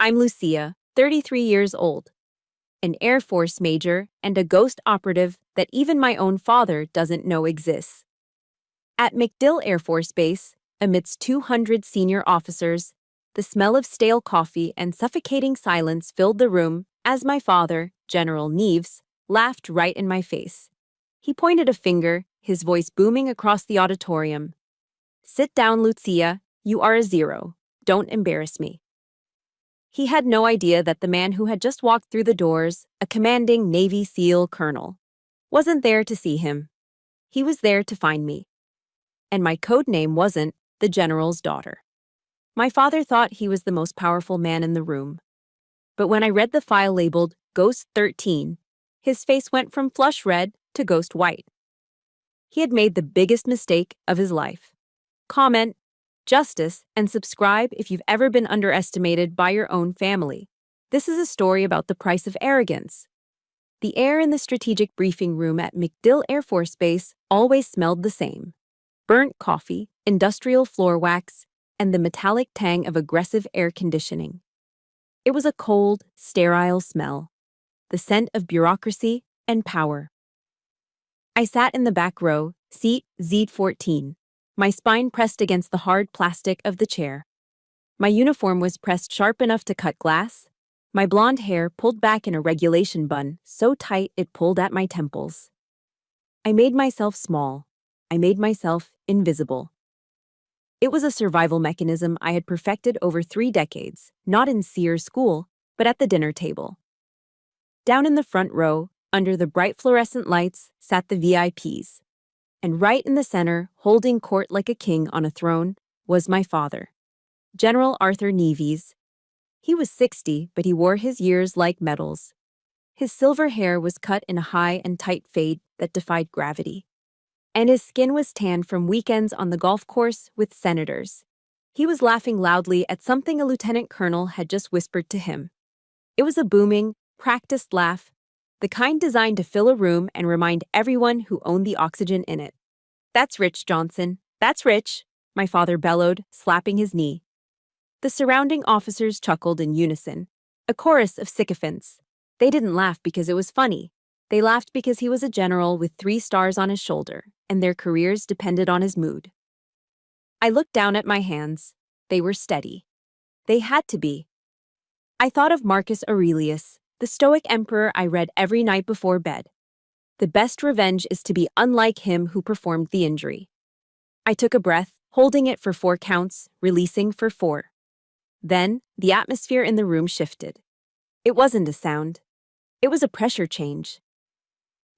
I'm Lucia, 33 years old, an Air Force major and a ghost operative that even my own father doesn't know exists. At MacDill Air Force Base, amidst 200 senior officers, the smell of stale coffee and suffocating silence filled the room as my father, General Neves, laughed right in my face. He pointed a finger, his voice booming across the auditorium. "Sit down, Lucia. You are a zero. Don't embarrass me." He had no idea that the man who had just walked through the doors, a commanding Navy SEAL colonel, wasn't there to see him. He was there to find me. And my code name wasn't the general's daughter. My father thought he was the most powerful man in the room. But when I read the file labeled Ghost 13, his face went from flush red to ghost white. He had made the biggest mistake of his life. Comment, justice, and subscribe if you've ever been underestimated by your own family. This is a story about the price of arrogance. The air in the strategic briefing room at MacDill Air Force Base always smelled the same: burnt coffee, industrial floor wax, and the metallic tang of aggressive air conditioning. It was a cold, sterile smell, the scent of bureaucracy and power. I sat in the back row, seat Z14, my spine pressed against the hard plastic of the chair. My uniform was pressed sharp enough to cut glass, my blonde hair pulled back in a regulation bun so tight it pulled at my temples. I made myself small. I made myself invisible. It was a survival mechanism I had perfected over 3 decades, not in SEER school, but at the dinner table. Down in the front row, under the bright fluorescent lights, sat the VIPs. And right in the center, holding court like a king on a throne, was my father, General Arthur Neves. He was 60, but he wore his years like medals. His silver hair was cut in a high and tight fade that defied gravity. And his skin was tanned from weekends on the golf course with senators. He was laughing loudly at something a lieutenant colonel had just whispered to him. It was a booming, practiced laugh, the kind designed to fill a room and remind everyone who owned the oxygen in it. "That's rich, Johnson. That's rich," my father bellowed, slapping his knee. The surrounding officers chuckled in unison, a chorus of sycophants. They didn't laugh because it was funny. They laughed because he was a general with 3 stars on his shoulder, and their careers depended on his mood. I looked down at my hands. They were steady. They had to be. I thought of Marcus Aurelius, the Stoic emperor I read every night before bed. The best revenge is to be unlike him who performed the injury. I took a breath, holding it for 4 counts, releasing for 4. Then, the atmosphere in the room shifted. It wasn't a sound. It was a pressure change.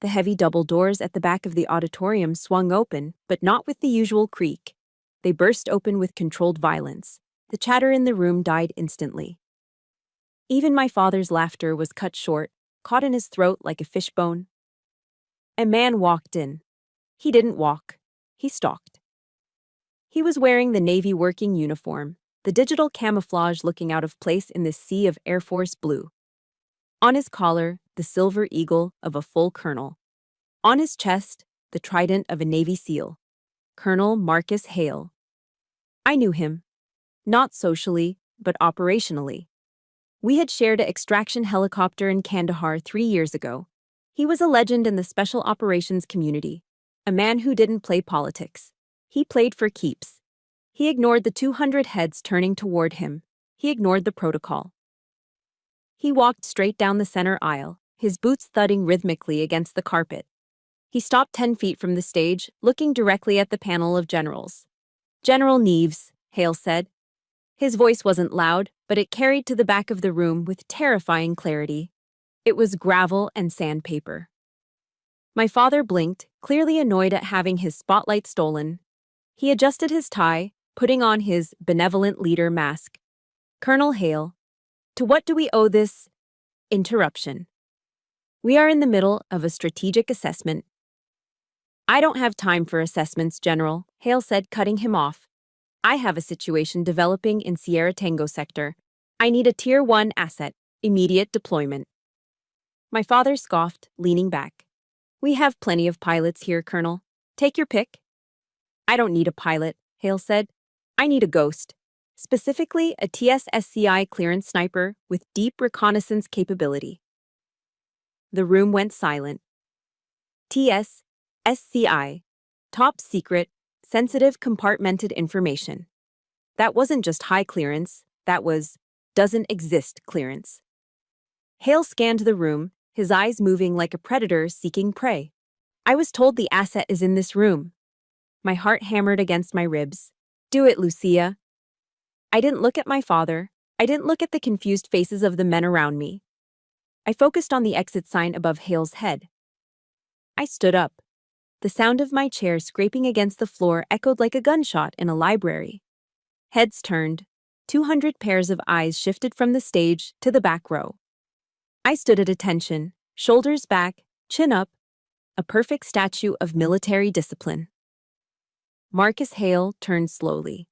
The heavy double doors at the back of the auditorium swung open, but not with the usual creak. They burst open with controlled violence. The chatter in the room died instantly. Even my father's laughter was cut short, caught in his throat like a fishbone. A man walked in. He didn't walk. He stalked. He was wearing the Navy working uniform, the digital camouflage looking out of place in this sea of Air Force blue. On his collar, the silver eagle of a full colonel. On his chest, the trident of a Navy SEAL. Colonel Marcus Hale. I knew him. Not socially, but operationally. We had shared an extraction helicopter in Kandahar 3 years ago. He was a legend in the special operations community, a man who didn't play politics. He played for keeps. He ignored the 200 heads turning toward him. He ignored the protocol. He walked straight down the center aisle, his boots thudding rhythmically against the carpet. He stopped 10 feet from the stage, looking directly at the panel of generals. "General Neves," Hale said. His voice wasn't loud, but it carried to the back of the room with terrifying clarity. It was gravel and sandpaper. My father blinked, clearly annoyed at having his spotlight stolen. He adjusted his tie, putting on his benevolent leader mask. "Colonel Hale, to what do we owe this interruption? We are in the middle of a strategic assessment." "I don't have time for assessments, General," Hale said, cutting him off. "I have a situation developing in Sierra Tango sector. I need a Tier 1 asset, immediate deployment." My father scoffed, leaning back. "We have plenty of pilots here, Colonel. Take your pick." "I don't need a pilot," Hale said. "I need a ghost. specifically a TSSCI clearance sniper with deep reconnaissance capability. The room went silent. TSSCI, top secret, sensitive compartmented information. That wasn't just high clearance, that was doesn't exist clearance. Hale scanned the room, his eyes moving like a predator seeking prey. I was told the asset is in this room. My heart hammered against my ribs. Do it, Lucia. I didn't look at my father. I didn't look at the confused faces of the men around me. I focused on the exit sign above Hale's head. I stood up. The sound of my chair scraping against the floor echoed like a gunshot in a library. Heads turned. 200 pairs of eyes shifted from the stage to the back row. I stood at attention, shoulders back, chin up, a perfect statue of military discipline. Marcus Hale turned slowly.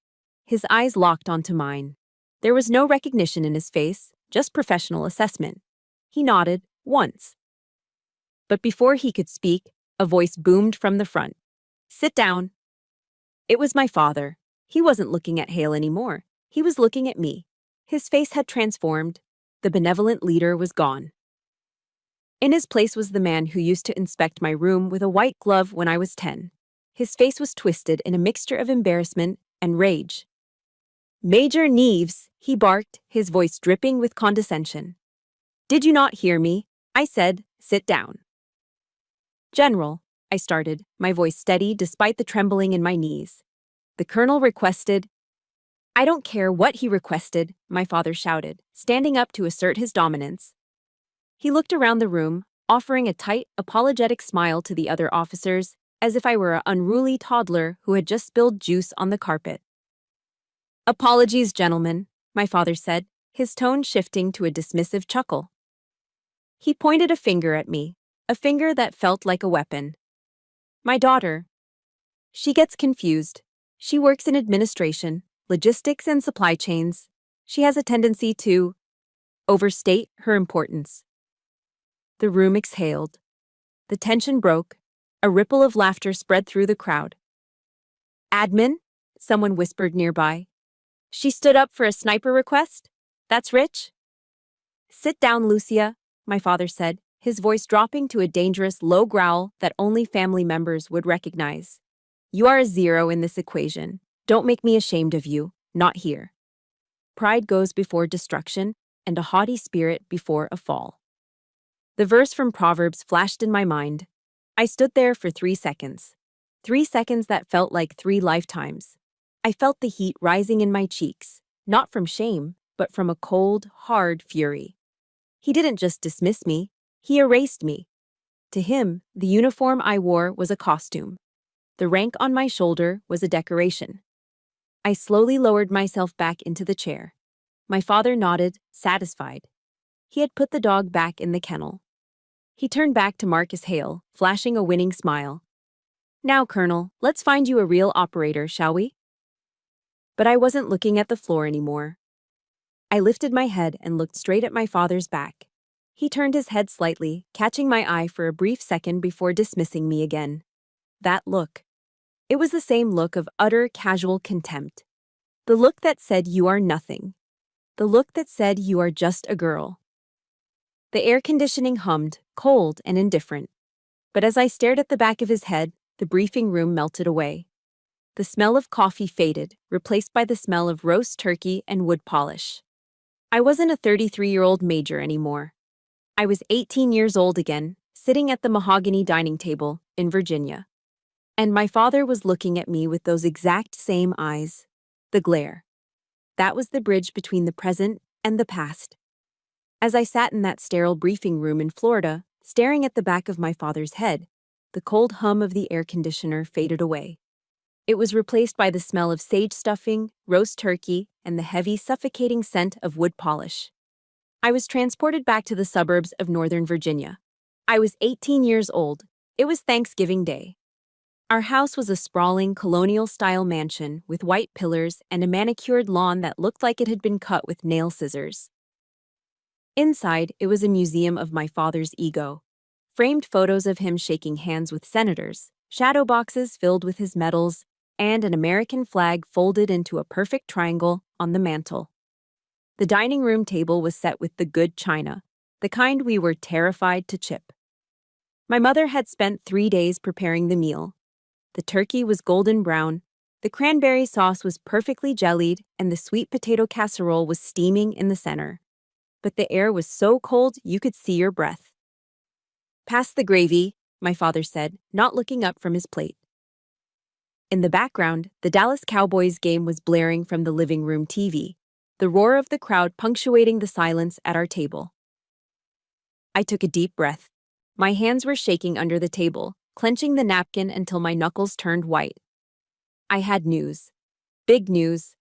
His eyes locked onto mine. There was no recognition in his face, just professional assessment. He nodded, once. But before he could speak, a voice boomed from the front. Sit down. It was my father. He wasn't looking at Hale anymore. He was looking at me. His face had transformed. The benevolent leader was gone. In his place was the man who used to inspect my room with a white glove when I was 10. His face was twisted in a mixture of embarrassment and rage. Major Neves, he barked, his voice dripping with condescension. Did you not hear me? I said, sit down. General, I started, my voice steady despite the trembling in my knees. The colonel requested. I don't care what he requested, my father shouted, standing up to assert his dominance. He looked around the room, offering a tight, apologetic smile to the other officers, as if I were an unruly toddler who had just spilled juice on the carpet. Apologies, gentlemen, my father said, his tone shifting to a dismissive chuckle. He pointed a finger at me, a finger that felt like a weapon. My daughter. She gets confused. She works in administration, logistics and supply chains. She has a tendency to overstate her importance. The room exhaled. The tension broke. A ripple of laughter spread through the crowd. Admin? Someone whispered nearby. She stood up for a sniper request? That's rich? Sit down, Lucia, my father said, his voice dropping to a dangerous low growl that only family members would recognize. You are a zero in this equation. Don't make me ashamed of you, not here. Pride goes before destruction, and a haughty spirit before a fall. The verse from Proverbs flashed in my mind. I stood there for 3 seconds. 3 seconds that felt like 3 lifetimes. I felt the heat rising in my cheeks, not from shame, but from a cold, hard fury. He didn't just dismiss me, he erased me. To him, the uniform I wore was a costume. The rank on my shoulder was a decoration. I slowly lowered myself back into the chair. My father nodded, satisfied. He had put the dog back in the kennel. He turned back to Marcus Hale, flashing a winning smile. Now, Colonel, let's find you a real operator, shall we? But I wasn't looking at the floor anymore. I lifted my head and looked straight at my father's back. He turned his head slightly, catching my eye for a brief second before dismissing me again. That look. It was the same look of utter casual contempt. The look that said you are nothing. The look that said you are just a girl. The air conditioning hummed, cold and indifferent. But as I stared at the back of his head, the briefing room melted away. The smell of coffee faded, replaced by the smell of roast turkey and wood polish. I wasn't a 33-year-old major anymore. I was 18 years old again, sitting at the mahogany dining table in Virginia. And my father was looking at me with those exact same eyes. The glare. That was the bridge between the present and the past. As I sat in that sterile briefing room in Florida, staring at the back of my father's head, the cold hum of the air conditioner faded away. It was replaced by the smell of sage stuffing, roast turkey, and the heavy, suffocating scent of wood polish. I was transported back to the suburbs of Northern Virginia. I was 18 years old. It was Thanksgiving Day. Our house was a sprawling, colonial-style mansion with white pillars and a manicured lawn that looked like it had been cut with nail scissors. Inside, it was a museum of my father's ego. Framed photos of him shaking hands with senators, shadow boxes filled with his medals, and an American flag folded into a perfect triangle on the mantel. The dining room table was set with the good china, the kind we were terrified to chip. My mother had spent 3 days preparing the meal. The turkey was golden brown, the cranberry sauce was perfectly jellied, and the sweet potato casserole was steaming in the center. But the air was so cold you could see your breath. "Pass the gravy," my father said, not looking up from his plate. In the background, the Dallas Cowboys game was blaring from the living room TV, the roar of the crowd punctuating the silence at our table. I took a deep breath. My hands were shaking under the table, clenching the napkin until my knuckles turned white. I had news. Big news.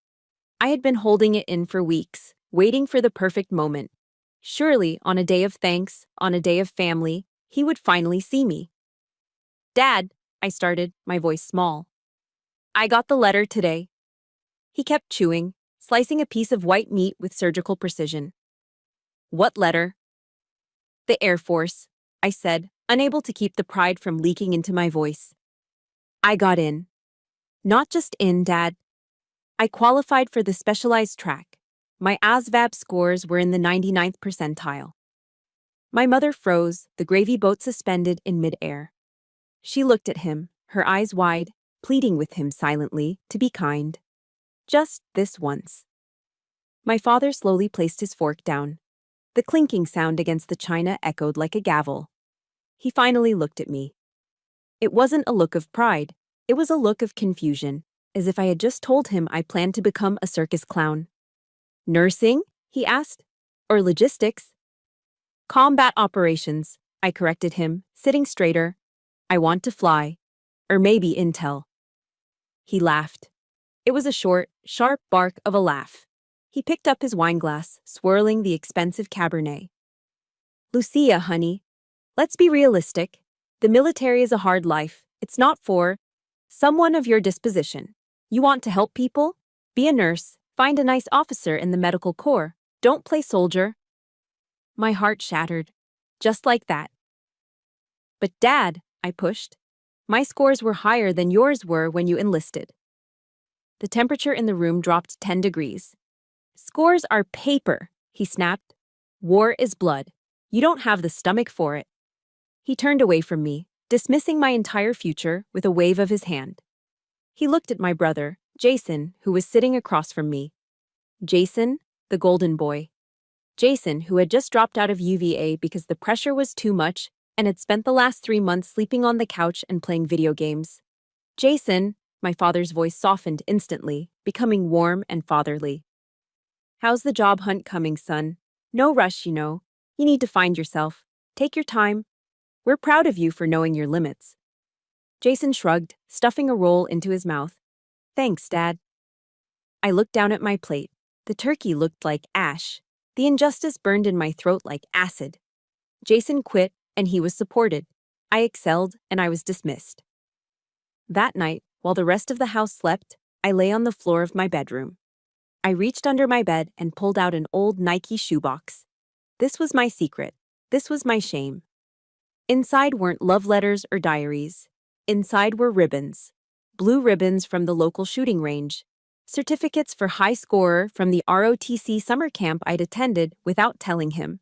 I had been holding it in for weeks, waiting for the perfect moment. Surely, on a day of thanks, on a day of family, he would finally see me. "Dad," I started, my voice small. "I got the letter today." He kept chewing, slicing a piece of white meat with surgical precision. "What letter?" "The Air Force," I said, unable to keep the pride from leaking into my voice. "I got in." "Not just in, Dad. I qualified for the specialized track. My ASVAB scores were in the 99th percentile." My mother froze, the gravy boat suspended in midair. She looked at him, her eyes wide, pleading with him silently to be kind. Just this once. My father slowly placed his fork down. The clinking sound against the china echoed like a gavel. He finally looked at me. It wasn't a look of pride. It was a look of confusion, as if I had just told him I planned to become a circus clown. "Nursing?" he asked. "Or logistics?" "Combat operations," I corrected him, sitting straighter. "I want to fly. Or maybe intel." He laughed. It was a short, sharp bark of a laugh. He picked up his wineglass, swirling the expensive Cabernet. "Lucia, honey, let's be realistic. The military is a hard life. It's not for someone of your disposition. You want to help people? Be a nurse. Find a nice officer in the medical corps. Don't play soldier." My heart shattered. Just like that. "But Dad," I pushed, "my scores were higher than yours were when you enlisted." The temperature in the room dropped 10 degrees. "Scores are paper," he snapped. "War is blood. You don't have the stomach for it." He turned away from me, dismissing my entire future with a wave of his hand. He looked at my brother, Jason, who was sitting across from me. Jason, the golden boy. Jason, who had just dropped out of UVA because the pressure was too much and had spent the last 3 months sleeping on the couch and playing video games. "Jason," my father's voice softened instantly, becoming warm and fatherly. "How's the job hunt coming, son? No rush, you know. You need to find yourself. Take your time. We're proud of you for knowing your limits." Jason shrugged, stuffing a roll into his mouth. "Thanks, Dad." I looked down at my plate. The turkey looked like ash. The injustice burned in my throat like acid. Jason quit, and he was supported. I excelled, and I was dismissed. That night, while the rest of the house slept, I lay on the floor of my bedroom. I reached under my bed and pulled out an old Nike shoebox. This was my secret. This was my shame. Inside weren't love letters or diaries. Inside were ribbons. Blue ribbons from the local shooting range. Certificates for high scorer from the ROTC summer camp I'd attended without telling him.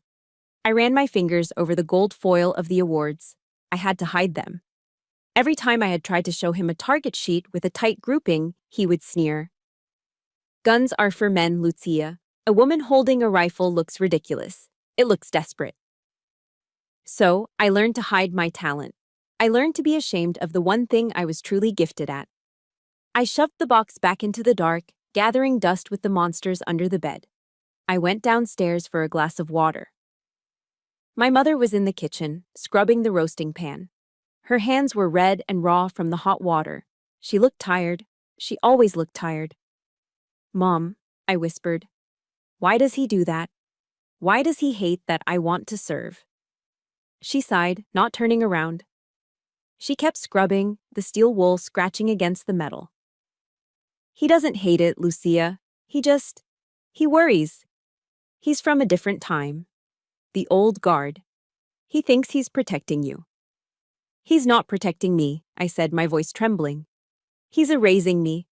I ran my fingers over the gold foil of the awards. I had to hide them. Every time I had tried to show him a target sheet with a tight grouping, he would sneer. "Guns are for men, Lucia. A woman holding a rifle looks ridiculous. It looks desperate." So, I learned to hide my talent. I learned to be ashamed of the one thing I was truly gifted at. I shoved the box back into the dark, gathering dust with the monsters under the bed. I went downstairs for a glass of water. My mother was in the kitchen, scrubbing the roasting pan. Her hands were red and raw from the hot water. She looked tired. She always looked tired. "Mom," I whispered, "why does he do that? Why does he hate that I want to serve?" She sighed, not turning around. She kept scrubbing, the steel wool scratching against the metal. "He doesn't hate it, Lucia. He worries. He's from a different time. The old guard. He thinks he's protecting you." "He's not protecting me," I said, my voice trembling. He's erasing me.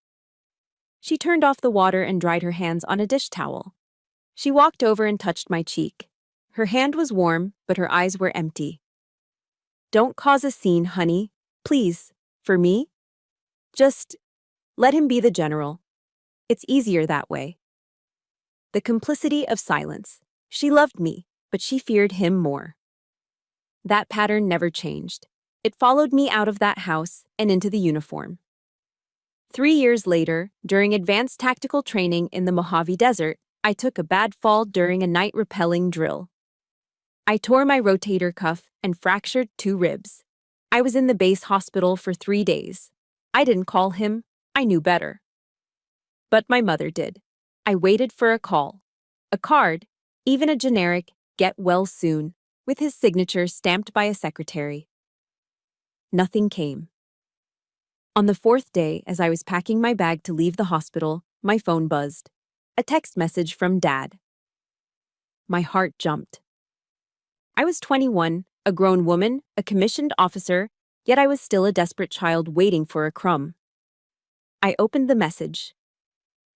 She turned off the water and dried her hands on a dish towel. She walked over and touched my cheek. Her hand was warm, but her eyes were empty. Don't cause a scene, honey. Please. For me? Just let him be the general. It's easier that way. The complicity of silence. She loved me, but she feared him more. That pattern never changed. It followed me out of that house and into the uniform. 3 years later, during advanced tactical training in the Mojave Desert, I took a bad fall during a night rappelling drill. I tore my rotator cuff and fractured 2 ribs. I was in the base hospital for 3 days. I didn't call him. I knew better. But my mother did. I waited for a call. A card, even a generic, "get well soon," with his signature stamped by a secretary. Nothing came. On the 4th day, as I was packing my bag to leave the hospital, my phone buzzed. A text message from Dad. My heart jumped. I was 21, a grown woman, a commissioned officer, yet I was still a desperate child waiting for a crumb. I opened the message.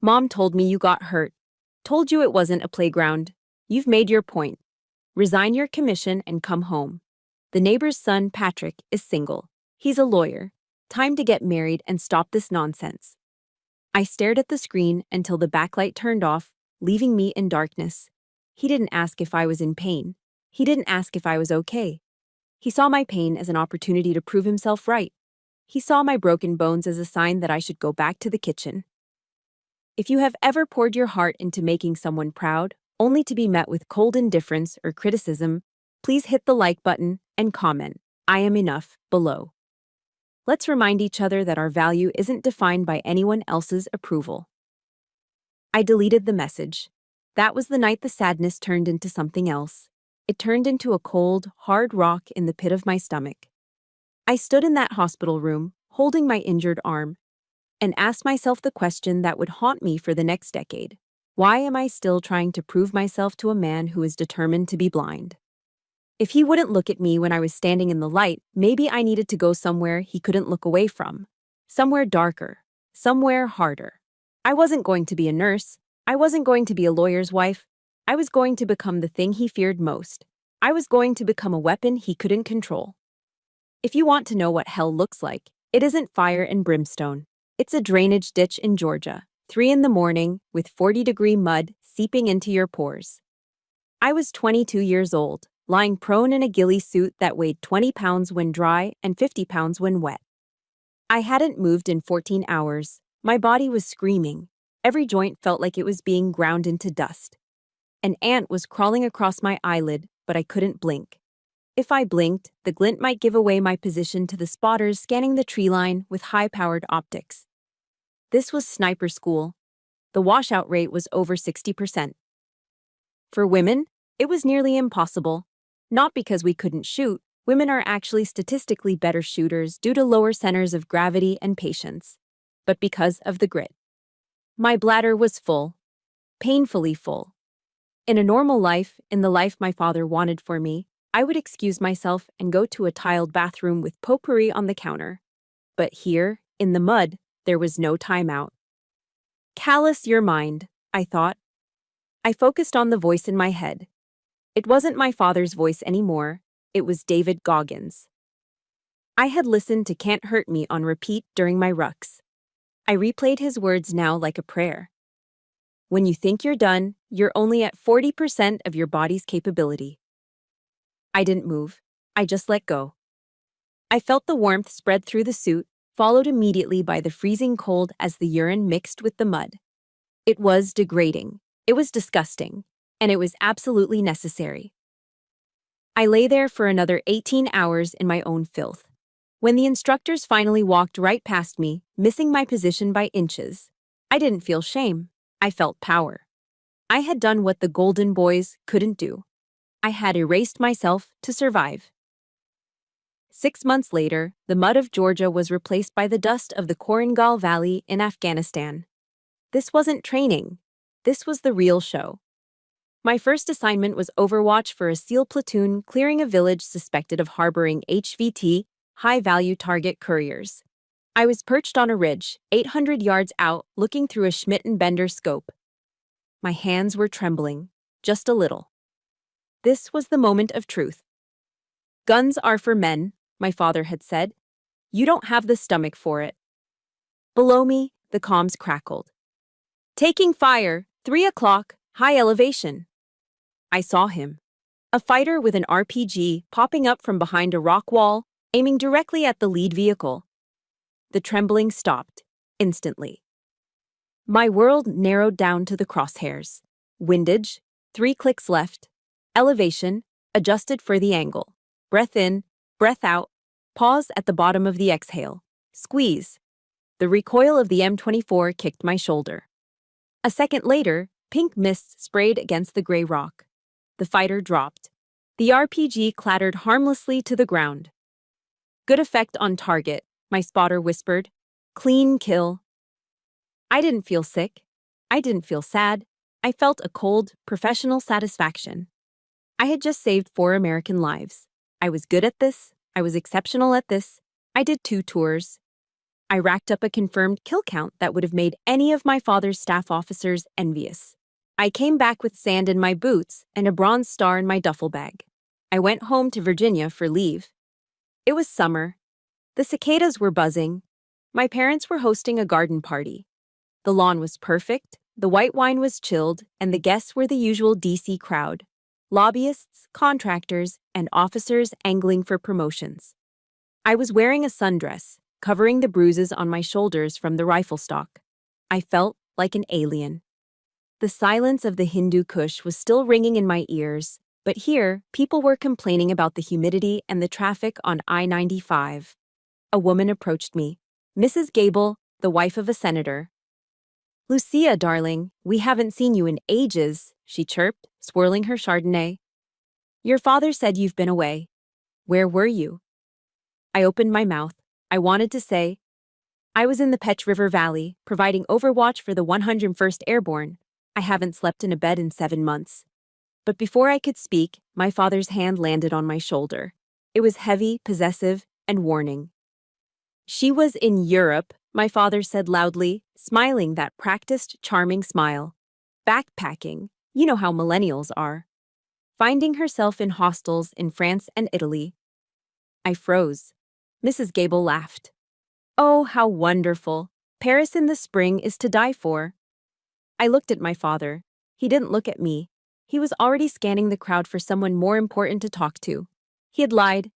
"Mom told me you got hurt. Told you it wasn't a playground. You've made your point. Resign your commission and come home. The neighbor's son, Patrick, is single. He's a lawyer. Time to get married and stop this nonsense." I stared at the screen until the backlight turned off, leaving me in darkness. He didn't ask if I was in pain. He didn't ask if I was okay. He saw my pain as an opportunity to prove himself right. He saw my broken bones as a sign that I should go back to the kitchen. If you have ever poured your heart into making someone proud, only to be met with cold indifference or criticism, please hit the like button and comment, "I am enough," below. Let's remind each other that our value isn't defined by anyone else's approval. I deleted the message. That was the night the sadness turned into something else. It turned into a cold, hard rock in the pit of my stomach. I stood in that hospital room, holding my injured arm, and asked myself the question that would haunt me for the next decade. Why am I still trying to prove myself to a man who is determined to be blind? If he wouldn't look at me when I was standing in the light, maybe I needed to go somewhere he couldn't look away from. Somewhere darker. Somewhere harder. I wasn't going to be a nurse. I wasn't going to be a lawyer's wife. I was going to become the thing he feared most. I was going to become a weapon he couldn't control. If you want to know what hell looks like, it isn't fire and brimstone. It's a drainage ditch in Georgia, 3 in the morning, with 40-degree mud seeping into your pores. I was 22 years old, lying prone in a ghillie suit that weighed 20 pounds when dry and 50 pounds when wet. I hadn't moved in 14 hours. My body was screaming. Every joint felt like it was being ground into dust. An ant was crawling across my eyelid, but I couldn't blink. If I blinked, the glint might give away my position to the spotters scanning the tree line with high-powered optics. This was sniper school. The washout rate was over 60%. For women, it was nearly impossible. Not because we couldn't shoot, women are actually statistically better shooters due to lower centers of gravity and patience, but because of the grit. My bladder was full. Painfully full. In a normal life, in the life my father wanted for me, I would excuse myself and go to a tiled bathroom with potpourri on the counter. But here, in the mud, there was no timeout. Callous your mind, I thought. I focused on the voice in my head. It wasn't my father's voice anymore, it was David Goggins. I had listened to "Can't Hurt Me" on repeat during my rucks. I replayed his words now like a prayer. When you think you're done, you're only at 40% of your body's capability. I didn't move. I just let go. I felt the warmth spread through the suit, followed immediately by the freezing cold as the urine mixed with the mud. It was degrading. It was disgusting. And it was absolutely necessary. I lay there for another 18 hours in my own filth. When the instructors finally walked right past me, missing my position by inches, I didn't feel shame. I felt power. I had done what the Golden Boys couldn't do. I had erased myself to survive. 6 months later, the mud of Georgia was replaced by the dust of the Korangal Valley in Afghanistan. This wasn't training. This was the real show. My first assignment was overwatch for a SEAL platoon clearing a village suspected of harboring HVT, high-value target couriers. I was perched on a ridge, 800 yards out, looking through a Schmidt and Bender scope. My hands were trembling, just a little. This was the moment of truth. Guns are for men, my father had said. You don't have the stomach for it. Below me, the comms crackled. Taking fire, 3 o'clock, high elevation. I saw him. A fighter with an RPG popping up from behind a rock wall, aiming directly at the lead vehicle. The trembling stopped, instantly. My world narrowed down to the crosshairs. Windage, 3 clicks left. Elevation, adjusted for the angle. Breath in, breath out. Pause at the bottom of the exhale. Squeeze. The recoil of the M24 kicked my shoulder. A second later, pink mist sprayed against the gray rock. The fighter dropped. The RPG clattered harmlessly to the ground. Good effect on target, my spotter whispered. Clean kill. I didn't feel sick. I didn't feel sad. I felt a cold, professional satisfaction. I had just saved 4 American lives. I was good at this. I was exceptional at this. I did 2 tours. I racked up a confirmed kill count that would have made any of my father's staff officers envious. I came back with sand in my boots and a bronze star in my duffel bag. I went home to Virginia for leave. It was summer. The cicadas were buzzing. My parents were hosting a garden party. The lawn was perfect, the white wine was chilled, and the guests were the usual DC crowd. Lobbyists, contractors, and officers angling for promotions. I was wearing a sundress, covering the bruises on my shoulders from the rifle stock. I felt like an alien. The silence of the Hindu Kush was still ringing in my ears, but here, people were complaining about the humidity and the traffic on I-95. A woman approached me. Mrs. Gable, the wife of a senator. Lucia, darling, we haven't seen you in ages, she chirped, swirling her Chardonnay. Your father said you've been away. Where were you? I opened my mouth. I wanted to say, I was in the Petch River Valley, providing overwatch for the 101st Airborne. I haven't slept in a bed in 7 months. But before I could speak, my father's hand landed on my shoulder. It was heavy, possessive, and warning. She was in Europe, my father said loudly, smiling that practiced, charming smile. Backpacking, you know how millennials are. Finding herself in hostels in France and Italy. I froze. Mrs. Gable laughed. Oh, how wonderful. Paris in the spring is to die for. I looked at my father. He didn't look at me. He was already scanning the crowd for someone more important to talk to. He had lied.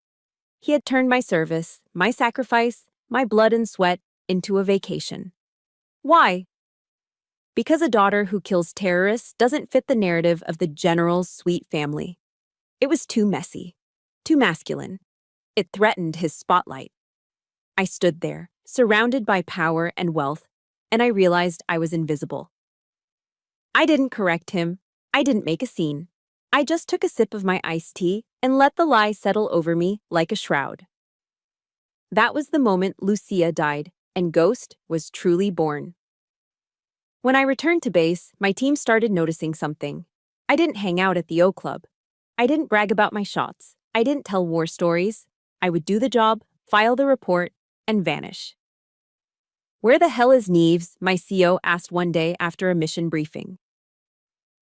He had turned my service, my sacrifice, my blood and sweat into a vacation. Why? Because a daughter who kills terrorists doesn't fit the narrative of the general's sweet family. It was too messy, too masculine. It threatened his spotlight. I stood there, surrounded by power and wealth, and I realized I was invisible. I didn't correct him. I didn't make a scene. I just took a sip of my iced tea and let the lie settle over me like a shroud. That was the moment Lucia died, and Ghost was truly born. When I returned to base, my team started noticing something. I didn't hang out at the O Club. I didn't brag about my shots. I didn't tell war stories. I would do the job, file the report, and vanish. Where the hell is Neves? My CO asked one day after a mission briefing.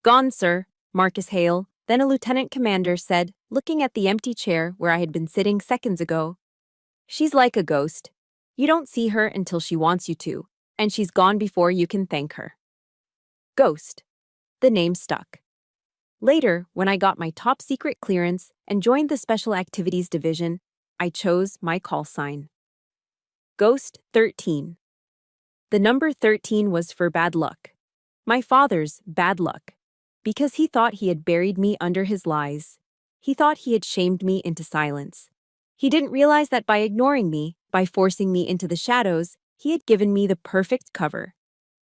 Gone, sir, Marcus Hale, then a lieutenant commander, said, looking at the empty chair where I had been sitting seconds ago. She's like a ghost. You don't see her until she wants you to, and she's gone before you can thank her. Ghost. The name stuck. Later, when I got my top secret clearance and joined the Special Activities Division, I chose my call sign. Ghost 13. The number 13 was for bad luck. My father's bad luck. Because he thought he had buried me under his lies. He thought he had shamed me into silence. He didn't realize that by ignoring me, by forcing me into the shadows, he had given me the perfect cover.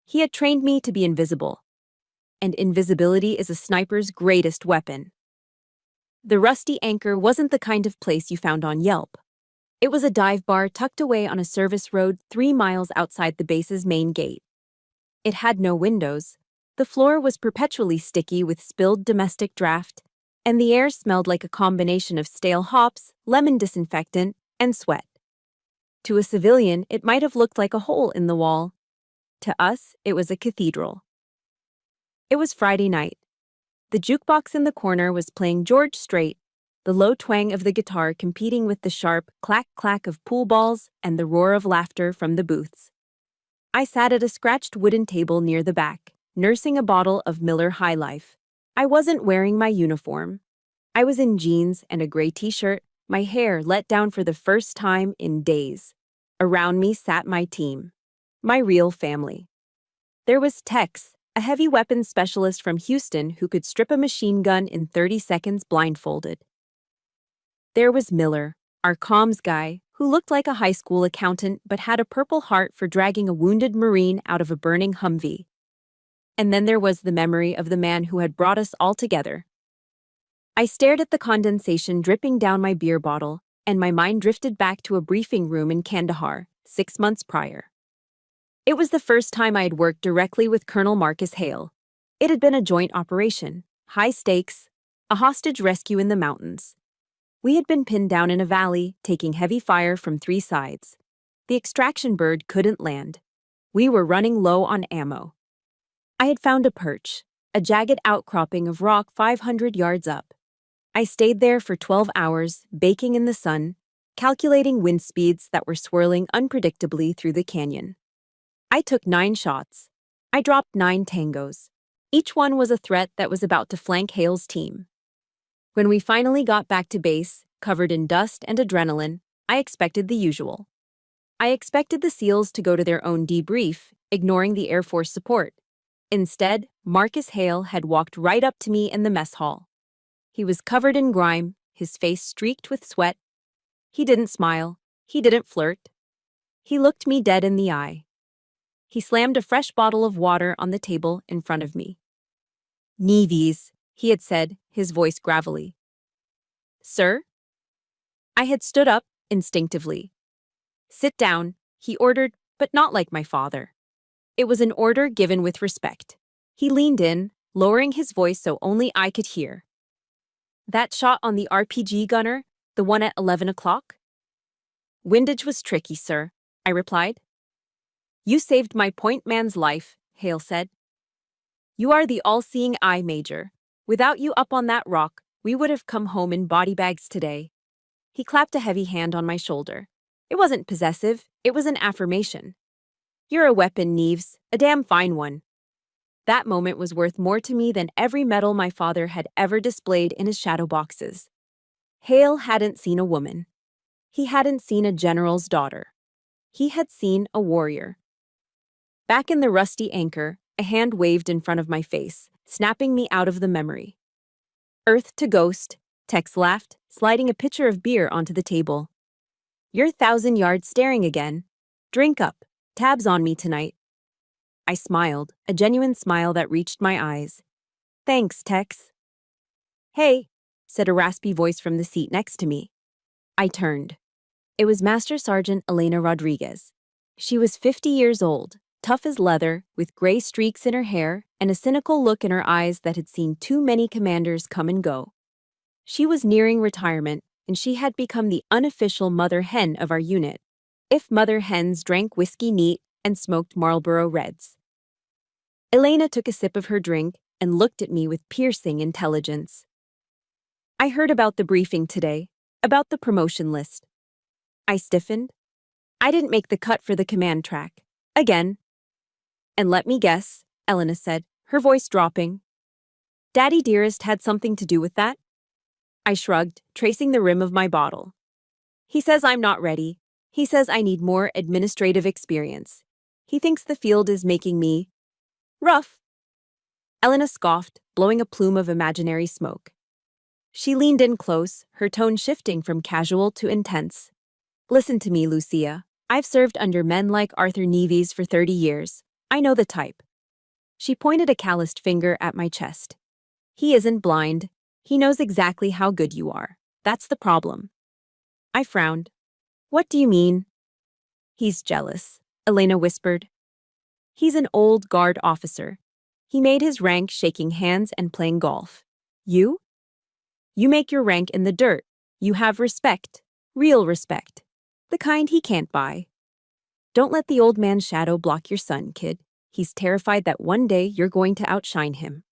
He had trained me to be invisible. And invisibility is a sniper's greatest weapon. The Rusty Anchor wasn't the kind of place you found on Yelp. It was a dive bar tucked away on a service road 3 miles outside the base's main gate. It had no windows. The floor was perpetually sticky with spilled domestic draft, and the air smelled like a combination of stale hops, lemon disinfectant, and sweat. To a civilian, it might have looked like a hole in the wall. To us, it was a cathedral. It was Friday night. The jukebox in the corner was playing George Strait, the low twang of the guitar competing with the sharp clack-clack of pool balls and the roar of laughter from the booths. I sat at a scratched wooden table near the back, nursing a bottle of Miller High Life. I wasn't wearing my uniform. I was in jeans and a gray t-shirt, my hair let down for the first time in days. Around me sat my team, my real family. There was Tex, a heavy weapons specialist from Houston who could strip a machine gun in 30 seconds blindfolded. There was Miller, our comms guy, who looked like a high school accountant but had a purple heart for dragging a wounded Marine out of a burning Humvee. And then there was the memory of the man who had brought us all together. I stared at the condensation dripping down my beer bottle, and my mind drifted back to a briefing room in Kandahar, 6 months prior. It was the first time I had worked directly with Colonel Marcus Hale. It had been a joint operation, high stakes, a hostage rescue in the mountains. We had been pinned down in a valley, taking heavy fire from 3 sides. The extraction bird couldn't land. We were running low on ammo. I had found a perch, a jagged outcropping of rock 500 yards up. I stayed there for 12 hours, baking in the sun, calculating wind speeds that were swirling unpredictably through the canyon. I took 9 shots. I dropped 9 tangos. Each one was a threat that was about to flank Hale's team. When we finally got back to base, covered in dust and adrenaline, I expected the usual. I expected the SEALs to go to their own debrief, ignoring the Air Force support. Instead, Marcus Hale had walked right up to me in the mess hall. He was covered in grime, his face streaked with sweat. He didn't smile. He didn't flirt. He looked me dead in the eye. He slammed a fresh bottle of water on the table in front of me. "Nevies," he had said, his voice gravelly. "Sir?" I had stood up, instinctively. "Sit down," he ordered, but not like my father. It was an order given with respect. He leaned in, lowering his voice so only I could hear. "That shot on the RPG gunner, the one at 11 o'clock? "Windage was tricky, sir," I replied. "You saved my point man's life," Hale said. "You are the all-seeing eye, Major. Without you up on that rock, we would have come home in body bags today." He clapped a heavy hand on my shoulder. It wasn't possessive, it was an affirmation. "You're a weapon, Neves, a damn fine one." That moment was worth more to me than every medal my father had ever displayed in his shadow boxes. Hale hadn't seen a woman. He hadn't seen a general's daughter. He had seen a warrior. Back in the rusty anchor, a hand waved in front of my face, snapping me out of the memory. "Earth to Ghost," Tex laughed, sliding a pitcher of beer onto the table. "You're 1,000 yards staring again. Drink up. Tabs on me tonight." I smiled, a genuine smile that reached my eyes. "Thanks, Tex." "Hey," said a raspy voice from the seat next to me. I turned. It was Master Sergeant Elena Rodriguez. She was 50 years old, tough as leather, with gray streaks in her hair and a cynical look in her eyes that had seen too many commanders come and go. She was nearing retirement, and she had become the unofficial mother hen of our unit, if mother hens drank whiskey neat and smoked Marlboro Reds. Elena took a sip of her drink and looked at me with piercing intelligence. "I heard about the briefing today, about the promotion list." I stiffened. "I didn't make the cut for the command track. Again." "And let me guess," Elena said, her voice dropping. "Daddy Dearest had something to do with that?" I shrugged, tracing the rim of my bottle. "He says I'm not ready. He says I need more administrative experience. He thinks the field is making me rough." Elena scoffed, blowing a plume of imaginary smoke. She leaned in close, her tone shifting from casual to intense. "Listen to me, Lucia. I've served under men like Arthur Neves for 30 years. I know the type." She pointed a calloused finger at my chest. "He isn't blind. He knows exactly how good you are. That's the problem." I frowned. "What do you mean?" "He's jealous," Elena whispered. "He's an old guard officer. He made his rank shaking hands and playing golf. You? You make your rank in the dirt. You have respect. Real respect. The kind he can't buy. Don't let the old man's shadow block your sun, kid. He's terrified that one day you're going to outshine him.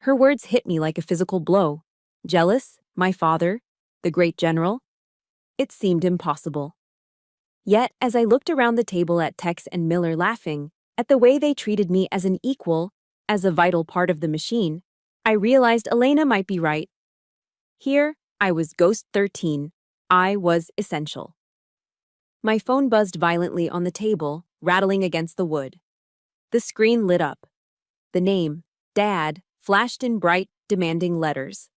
Her words hit me like a physical blow. Jealous? My father? The great general? It seemed impossible. Yet, as I looked around the table at Tex and Miller laughing, at the way they treated me as an equal, as a vital part of the machine, I realized Elena might be right. Here, I was Ghost 13. I was essential. My phone buzzed violently on the table, rattling against the wood. The screen lit up. The name, Dad, flashed in bright, demanding letters.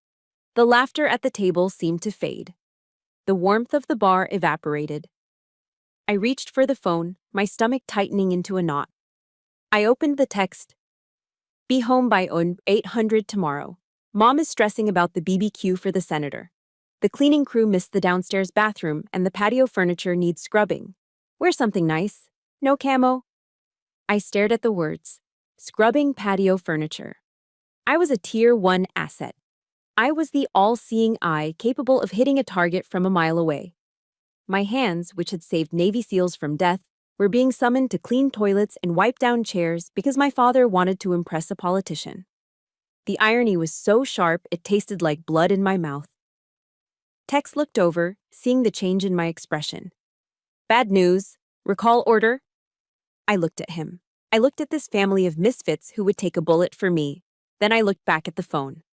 The laughter at the table seemed to fade. The warmth of the bar evaporated. I reached for the phone, my stomach tightening into a knot. I opened the text. Be home by 800 tomorrow. Mom is stressing about the BBQ for the senator. The cleaning crew missed the downstairs bathroom and the patio furniture needs scrubbing. Wear something nice. No camo. I stared at the words. Scrubbing patio furniture. I was a Tier 1 asset. I was the all-seeing eye capable of hitting a target from a mile away. My hands, which had saved Navy SEALs from death, were being summoned to clean toilets and wipe down chairs because my father wanted to impress a politician. The irony was so sharp it tasted like blood in my mouth. Tex looked over, seeing the change in my expression. Bad news. Recall order? I looked at him. I looked at this family of misfits who would take a bullet for me. Then I looked back at the phone.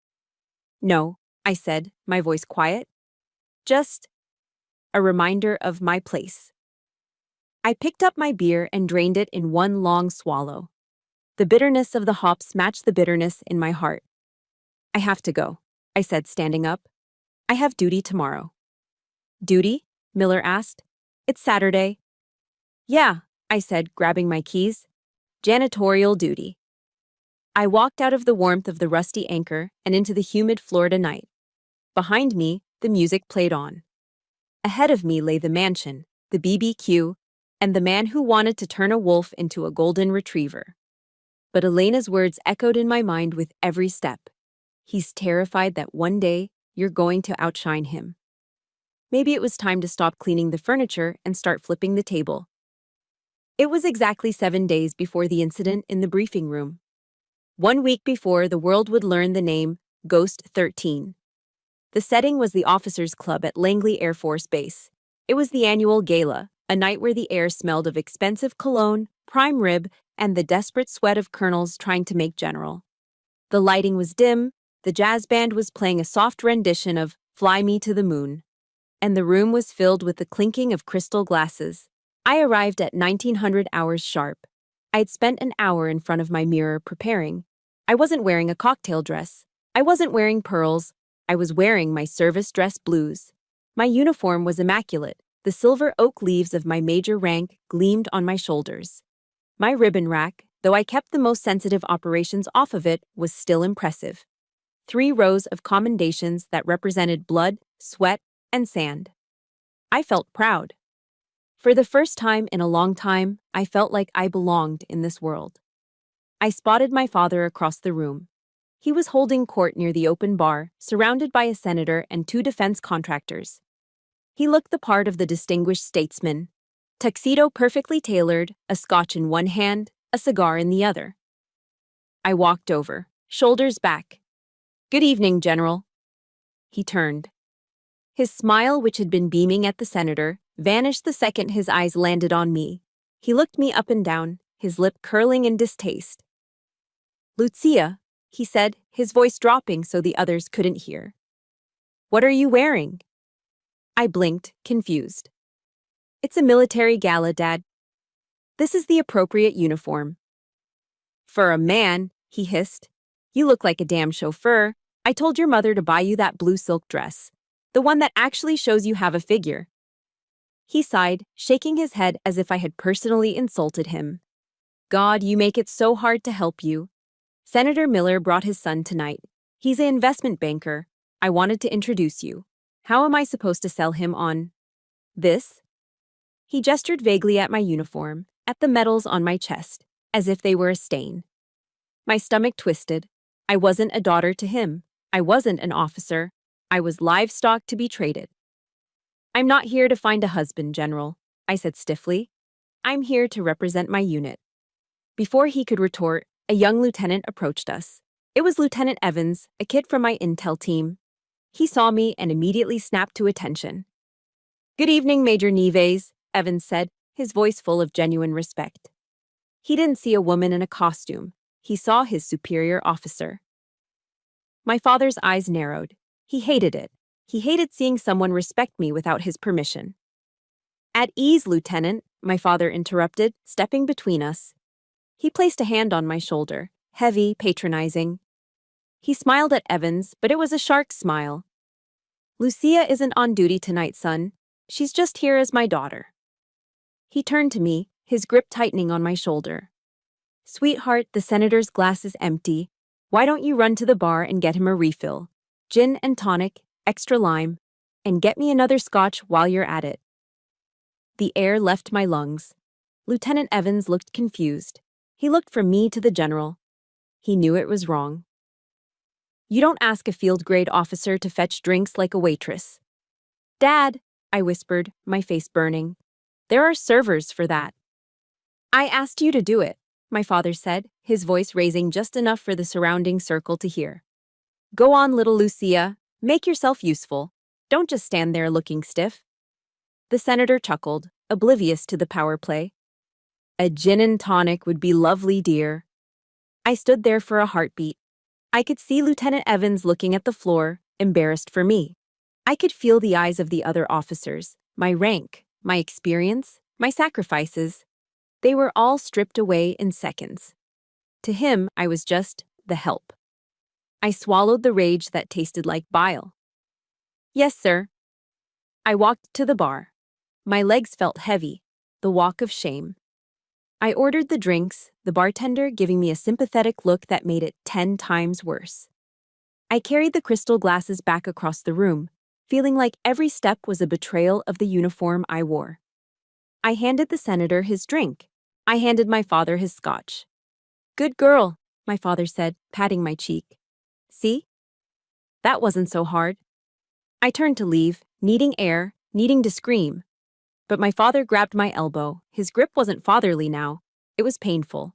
No, I said, my voice quiet. Just a reminder of my place. I picked up my beer and drained it in one long swallow. The bitterness of the hops matched the bitterness in my heart. I have to go, I said, standing up. I have duty tomorrow. Duty? Miller asked. It's Saturday. Yeah, I said, grabbing my keys. Janitorial duty. I walked out of the warmth of the rusty anchor and into the humid Florida night. Behind me, the music played on. Ahead of me lay the mansion, the BBQ, and the man who wanted to turn a wolf into a golden retriever. But Elena's words echoed in my mind with every step. He's terrified that one day you're going to outshine him. Maybe it was time to stop cleaning the furniture and start flipping the table. It was exactly 7 days before the incident in the briefing room. 1 week before the world would learn the name Ghost 13. The setting was the Officers' Club at Langley Air Force Base. It was the annual gala, a night where the air smelled of expensive cologne, prime rib, and the desperate sweat of colonels trying to make general. The lighting was dim, the jazz band was playing a soft rendition of Fly Me to the Moon, and the room was filled with the clinking of crystal glasses. I arrived at 1900 hours sharp. I had spent an hour in front of my mirror preparing. I wasn't wearing a cocktail dress. I wasn't wearing pearls. I was wearing my service dress blues. My uniform was immaculate. The silver oak leaves of my major rank gleamed on my shoulders. My ribbon rack, though I kept the most sensitive operations off of it, was still impressive. 3 rows of commendations that represented blood, sweat, and sand. I felt proud. For the first time in a long time, I felt like I belonged in this world. I spotted my father across the room. He was holding court near the open bar, surrounded by a senator and 2 defense contractors. He looked the part of the distinguished statesman. Tuxedo perfectly tailored, a scotch in one hand, a cigar in the other. I walked over, shoulders back. Good evening, General. He turned. His smile, which had been beaming at the senator, vanished the second his eyes landed on me. He looked me up and down, his lip curling in distaste. Lucia, he said, his voice dropping so the others couldn't hear. What are you wearing? I blinked, confused. It's a military gala, Dad. This is the appropriate uniform. For a man, he hissed. You look like a damn chauffeur. I told your mother to buy you that blue silk dress. The one that actually shows you have a figure. He sighed, shaking his head as if I had personally insulted him. God, you make it so hard to help you. Senator Miller brought his son tonight. He's an investment banker. I wanted to introduce you. How am I supposed to sell him on this? He gestured vaguely at my uniform, at the medals on my chest, as if they were a stain. My stomach twisted. I wasn't a daughter to him. I wasn't an officer. I was livestock to be traded. I'm not here to find a husband, General, I said stiffly. I'm here to represent my unit. Before he could retort, a young lieutenant approached us. It was Lieutenant Evans, a kid from my intel team. He saw me and immediately snapped to attention. Good evening, Major Nieves, Evans said, his voice full of genuine respect. He didn't see a woman in a costume. He saw his superior officer. My father's eyes narrowed. He hated it. He hated seeing someone respect me without his permission. At ease, Lieutenant, my father interrupted, stepping between us. He placed a hand on my shoulder, heavy, patronizing. He smiled at Evans, but it was a shark smile. Lucia isn't on duty tonight, son. She's just here as my daughter. He turned to me, his grip tightening on my shoulder. Sweetheart, the senator's glass is empty. Why don't you run to the bar and get him a refill? Gin and tonic, extra lime, and get me another scotch while you're at it. The air left my lungs. Lieutenant Evans looked confused. He looked from me to the general. He knew it was wrong. You don't ask a field-grade officer to fetch drinks like a waitress. Dad, I whispered, my face burning. There are servers for that. I asked you to do it, my father said, his voice raising just enough for the surrounding circle to hear. Go on, little Lucia. Make yourself useful. Don't just stand there looking stiff. The senator chuckled, oblivious to the power play. A gin and tonic would be lovely, dear. I stood there for a heartbeat. I could see Lieutenant Evans looking at the floor, embarrassed for me. I could feel the eyes of the other officers, my rank, my experience, my sacrifices. They were all stripped away in seconds. To him, I was just the help. I swallowed the rage that tasted like bile. Yes, sir. I walked to the bar. My legs felt heavy, the walk of shame. I ordered the drinks, the bartender giving me a sympathetic look that made it 10 times worse. I carried the crystal glasses back across the room, feeling like every step was a betrayal of the uniform I wore. I handed the senator his drink. I handed my father his scotch. Good girl, my father said, patting my cheek. See? That wasn't so hard. I turned to leave, needing air, needing to scream. But my father grabbed my elbow. His grip wasn't fatherly now. It was painful.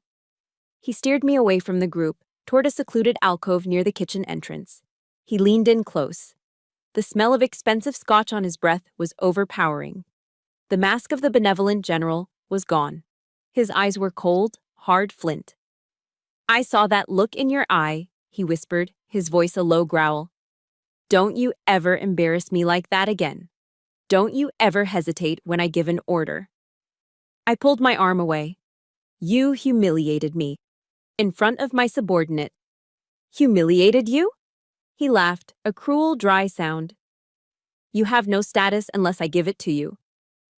He steered me away from the group, toward a secluded alcove near the kitchen entrance. He leaned in close. The smell of expensive scotch on his breath was overpowering. The mask of the benevolent general was gone. His eyes were cold, hard flint. I saw that look in your eye, he whispered, his voice a low growl. Don't you ever embarrass me like that again. Don't you ever hesitate when I give an order. I pulled my arm away. You humiliated me. In front of my subordinate. Humiliated you? He laughed, a cruel, dry sound. You have no status unless I give it to you.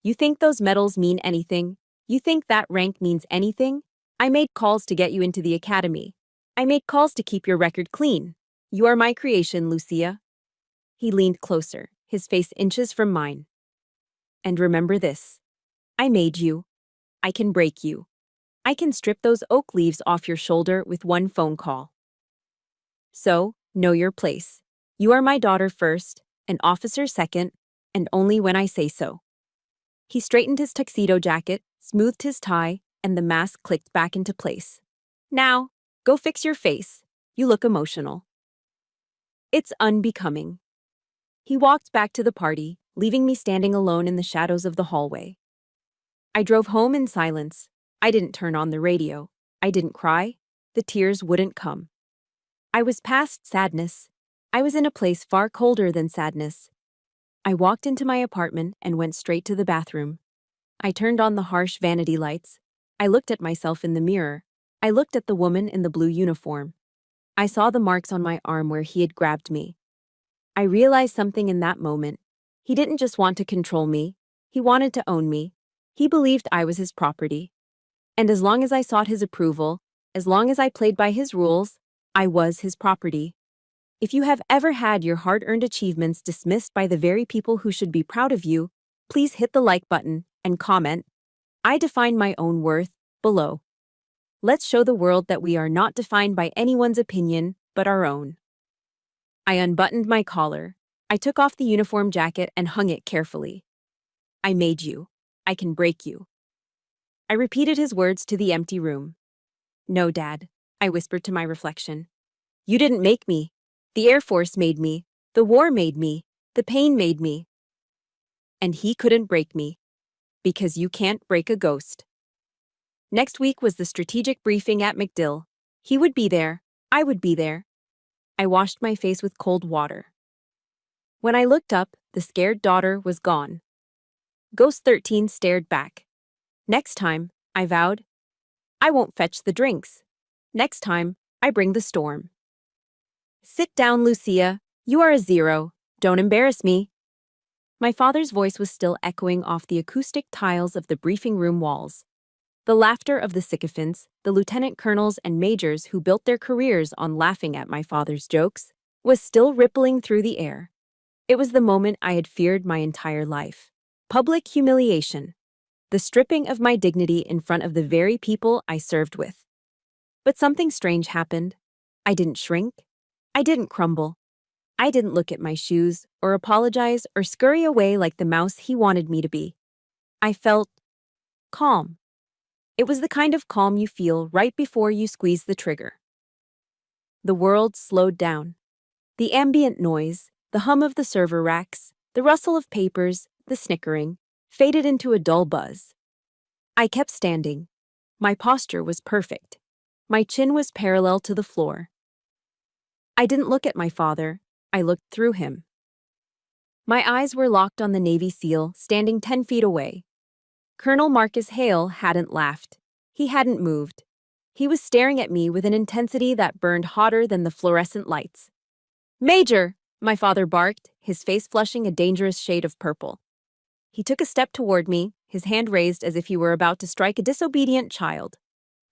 You think those medals mean anything? You think that rank means anything? I made calls to get you into the academy. I made calls to keep your record clean. You are my creation, Lucia. He leaned closer, his face inches from mine. And remember this. I made you. I can break you. I can strip those oak leaves off your shoulder with one phone call. So, know your place. You are my daughter first, an officer second, and only when I say so. He straightened his tuxedo jacket, smoothed his tie, and the mask clicked back into place. Now, go fix your face. You look emotional. It's unbecoming. He walked back to the party, leaving me standing alone in the shadows of the hallway. I drove home in silence. I didn't turn on the radio. I didn't cry. The tears wouldn't come. I was past sadness. I was in a place far colder than sadness. I walked into my apartment and went straight to the bathroom. I turned on the harsh vanity lights. I looked at myself in the mirror. I looked at the woman in the blue uniform. I saw the marks on my arm where he had grabbed me. I realized something in that moment. He didn't just want to control me. He wanted to own me. He believed I was his property. And as long as I sought his approval, as long as I played by his rules, I was his property. If you have ever had your hard-earned achievements dismissed by the very people who should be proud of you, please hit the like button and comment. I define my own worth below. Let's show the world that we are not defined by anyone's opinion but our own. I unbuttoned my collar. I took off the uniform jacket and hung it carefully. I made you. I can break you. I repeated his words to the empty room. No, Dad, I whispered to my reflection. You didn't make me. The Air Force made me. The war made me. The pain made me. And he couldn't break me. Because you can't break a ghost. Next week was the strategic briefing at MacDill. He would be there. I would be there. I washed my face with cold water. When I looked up, the scared daughter was gone. Ghost 13 stared back. Next time, I vowed, I won't fetch the drinks. Next time, I bring the storm. Sit down, Lucia. You are a zero. Don't embarrass me. My father's voice was still echoing off the acoustic tiles of the briefing room walls. The laughter of the sycophants, the lieutenant colonels and majors who built their careers on laughing at my father's jokes, was still rippling through the air. It was the moment I had feared my entire life. Public humiliation. The stripping of my dignity in front of the very people I served with. But something strange happened. I didn't shrink. I didn't crumble. I didn't look at my shoes, or apologize, or scurry away like the mouse he wanted me to be. I felt calm. It was the kind of calm you feel right before you squeeze the trigger. The world slowed down. The ambient noise, the hum of the server racks, the rustle of papers, the snickering, faded into a dull buzz. I kept standing. My posture was perfect. My chin was parallel to the floor. I didn't look at my father. I looked through him. My eyes were locked on the Navy SEAL standing 10 feet away. Colonel Marcus Hale hadn't laughed. He hadn't moved. He was staring at me with an intensity that burned hotter than the fluorescent lights. Major! My father barked, his face flushing a dangerous shade of purple. He took a step toward me, his hand raised as if he were about to strike a disobedient child.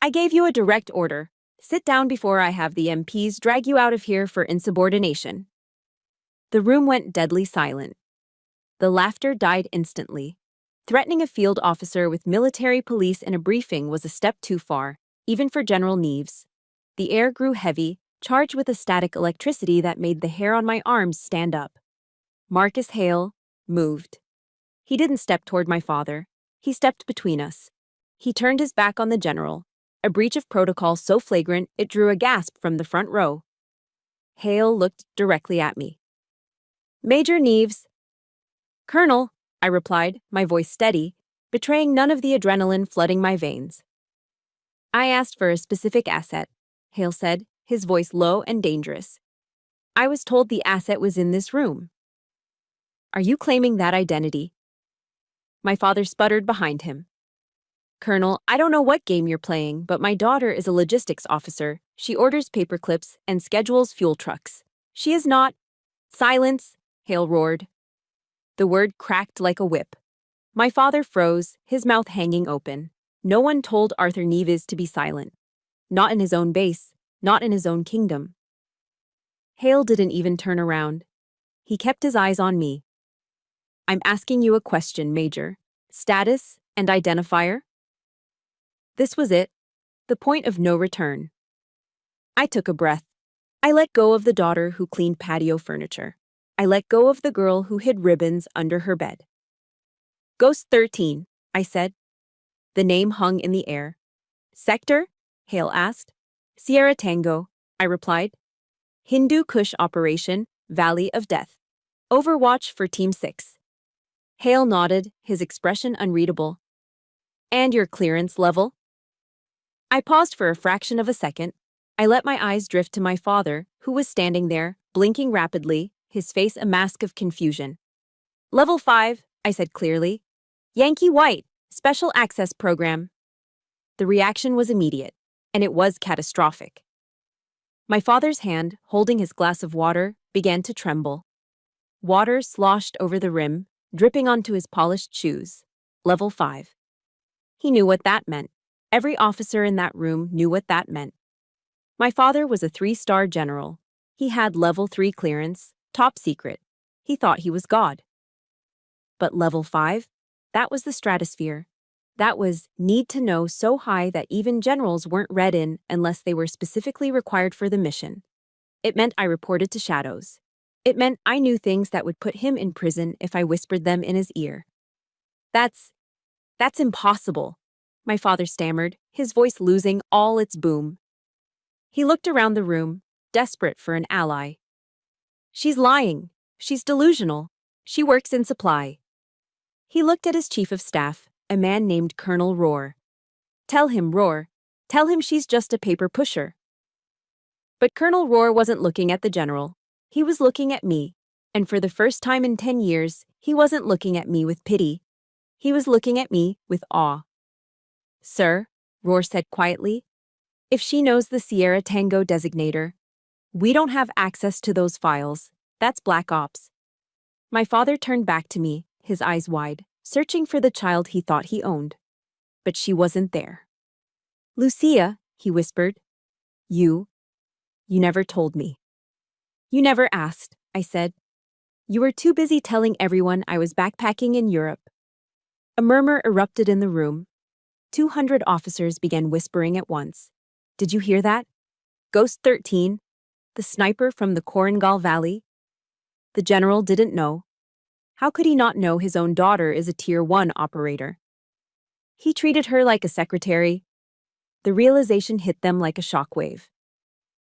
I gave you a direct order. Sit down before I have the MPs drag you out of here for insubordination. The room went deadly silent. The laughter died instantly. Threatening a field officer with military police in a briefing was a step too far, even for General Neves. The air grew heavy, charged with a static electricity that made the hair on my arms stand up. Marcus Hale moved. He didn't step toward my father. He stepped between us. He turned his back on the general, a breach of protocol so flagrant it drew a gasp from the front row. Hale looked directly at me. Major Neves. Colonel, I replied, my voice steady, betraying none of the adrenaline flooding my veins. I asked for a specific asset, Hale said, his voice low and dangerous. I was told the asset was in this room. Are you claiming that identity? My father sputtered behind him. Colonel, I don't know what game you're playing, but my daughter is a logistics officer. She orders paper clips and schedules fuel trucks. She is not— Silence, Hale roared. The word cracked like a whip. My father froze, his mouth hanging open. No one told Arthur Neves to be silent. Not in his own base, not in his own kingdom. Hale didn't even turn around. He kept his eyes on me. I'm asking you a question, Major. Status and identifier? This was it, the point of no return. I took a breath. I let go of the daughter who cleaned patio furniture. I let go of the girl who hid ribbons under her bed. Ghost 13, I said. The name hung in the air. Sector? Hale asked. Sierra Tango, I replied. Hindu Kush Operation, Valley of Death. Overwatch for Team 6. Hale nodded, his expression unreadable. And your clearance level? I paused for a fraction of a second. I let my eyes drift to my father, who was standing there, blinking rapidly, his face a mask of confusion. Level 5, I said clearly. Yankee White, Special Access Program. The reaction was immediate, and it was catastrophic. My father's hand, holding his glass of water, began to tremble. Water sloshed over the rim, dripping onto his polished shoes. Level 5. He knew what that meant. Every officer in that room knew what that meant. My father was a 3-star general. He had level 3 clearance, top secret. He thought he was God. But level 5? That was the stratosphere. That was need to know so high that even generals weren't read in unless they were specifically required for the mission. It meant I reported to Shadows. It meant I knew things that would put him in prison if I whispered them in his ear. That's, that's impossible, my father stammered, his voice losing all its boom. He looked around the room, desperate for an ally. She's lying. She's delusional. She works in supply. He looked at his chief of staff, a man named Colonel Roar. Tell him, Roar. Tell him she's just a paper pusher. But Colonel Roar wasn't looking at the general. He was looking at me, and for the first time in 10 years, he wasn't looking at me with pity. He was looking at me with awe. Sir, Roar said quietly, if she knows the Sierra Tango designator, we don't have access to those files. That's black ops. My father turned back to me, his eyes wide, searching for the child he thought he owned. But she wasn't there. Lucia, he whispered, you never told me. You never asked, I said. You were too busy telling everyone I was backpacking in Europe. A murmur erupted in the room. 200 officers began whispering at once. Did you hear that? Ghost 13, the sniper from the Korengal Valley? The general didn't know. How could he not know his own daughter is a Tier 1 operator? He treated her like a secretary. The realization hit them like a shockwave.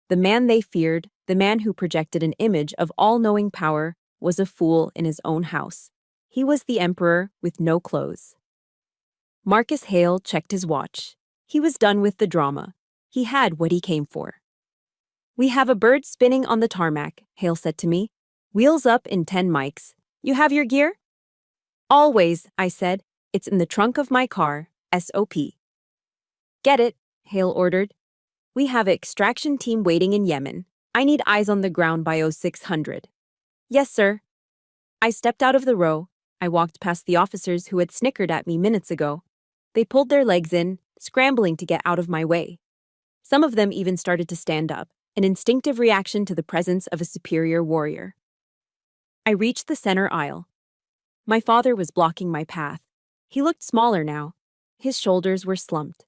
The man they feared, the man who projected an image of all-knowing power, was a fool in his own house. He was the emperor with no clothes. Marcus Hale checked his watch. He was done with the drama. He had what he came for. We have a bird spinning on the tarmac, Hale said to me. Wheels up in 10 mics. You have your gear? Always, I said. It's in the trunk of my car, SOP. Get it, Hale ordered. We have an extraction team waiting in Yemen. I need eyes on the ground by 0600. Yes, sir. I stepped out of the row. I walked past the officers who had snickered at me minutes ago. They pulled their legs in, scrambling to get out of my way. Some of them even started to stand up, an instinctive reaction to the presence of a superior warrior. I reached the center aisle. My father was blocking my path. He looked smaller now. His shoulders were slumped.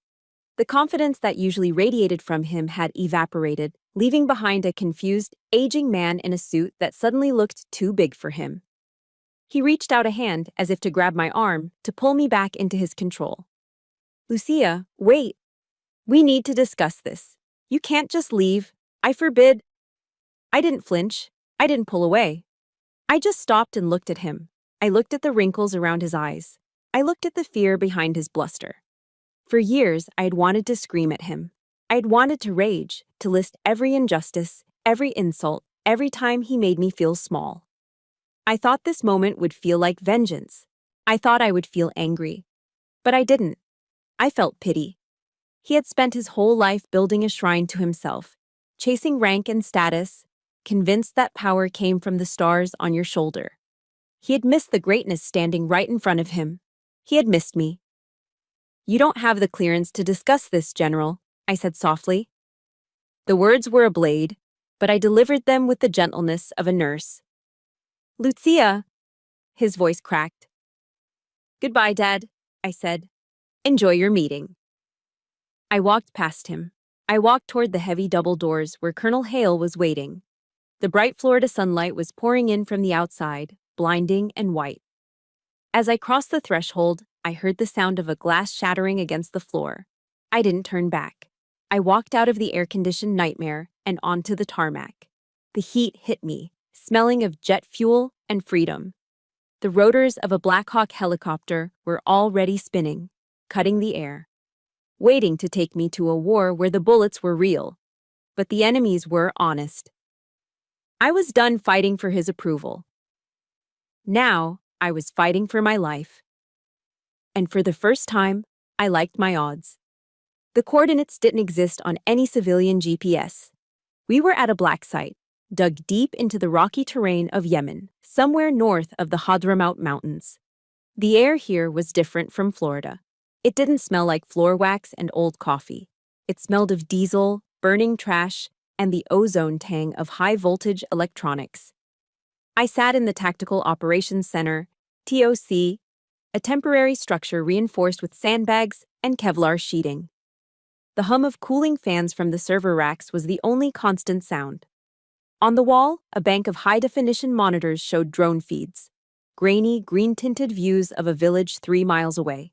The confidence that usually radiated from him had evaporated, leaving behind a confused, aging man in a suit that suddenly looked too big for him. He reached out a hand as if to grab my arm, to pull me back into his control. Lucia, wait. We need to discuss this. You can't just leave. I forbid. I didn't flinch. I didn't pull away. I just stopped and looked at him. I looked at the wrinkles around his eyes. I looked at the fear behind his bluster. For years, I had wanted to scream at him. I had wanted to rage, to list every injustice, every insult, every time he made me feel small. I thought this moment would feel like vengeance. I thought I would feel angry. But I didn't. I felt pity. He had spent his whole life building a shrine to himself, chasing rank and status, convinced that power came from the stars on your shoulder. He had missed the greatness standing right in front of him. He had missed me. You don't have the clearance to discuss this, General, I said softly. The words were a blade, but I delivered them with the gentleness of a nurse. Lucia, his voice cracked. Goodbye, Dad, I said. Enjoy your meeting. I walked past him. I walked toward the heavy double doors where Colonel Hale was waiting. The bright Florida sunlight was pouring in from the outside, blinding and white. As I crossed the threshold, I heard the sound of a glass shattering against the floor. I didn't turn back. I walked out of the air-conditioned nightmare and onto the tarmac. The heat hit me, smelling of jet fuel and freedom. The rotors of a Black Hawk helicopter were already spinning, cutting the air, waiting to take me to a war where the bullets were real, but the enemies were honest. I was done fighting for his approval. Now, I was fighting for my life. And for the first time, I liked my odds. The coordinates didn't exist on any civilian GPS. We were at a black site, dug deep into the rocky terrain of Yemen, somewhere north of the Hadramaut Mountains. The air here was different from Florida. It didn't smell like floor wax and old coffee. It smelled of diesel, burning trash, and the ozone tang of high-voltage electronics. I sat in the Tactical Operations Center, TOC, a temporary structure reinforced with sandbags and Kevlar sheeting. The hum of cooling fans from the server racks was the only constant sound. On the wall, a bank of high-definition monitors showed drone feeds. grainy, green-tinted views of a village 3 miles away.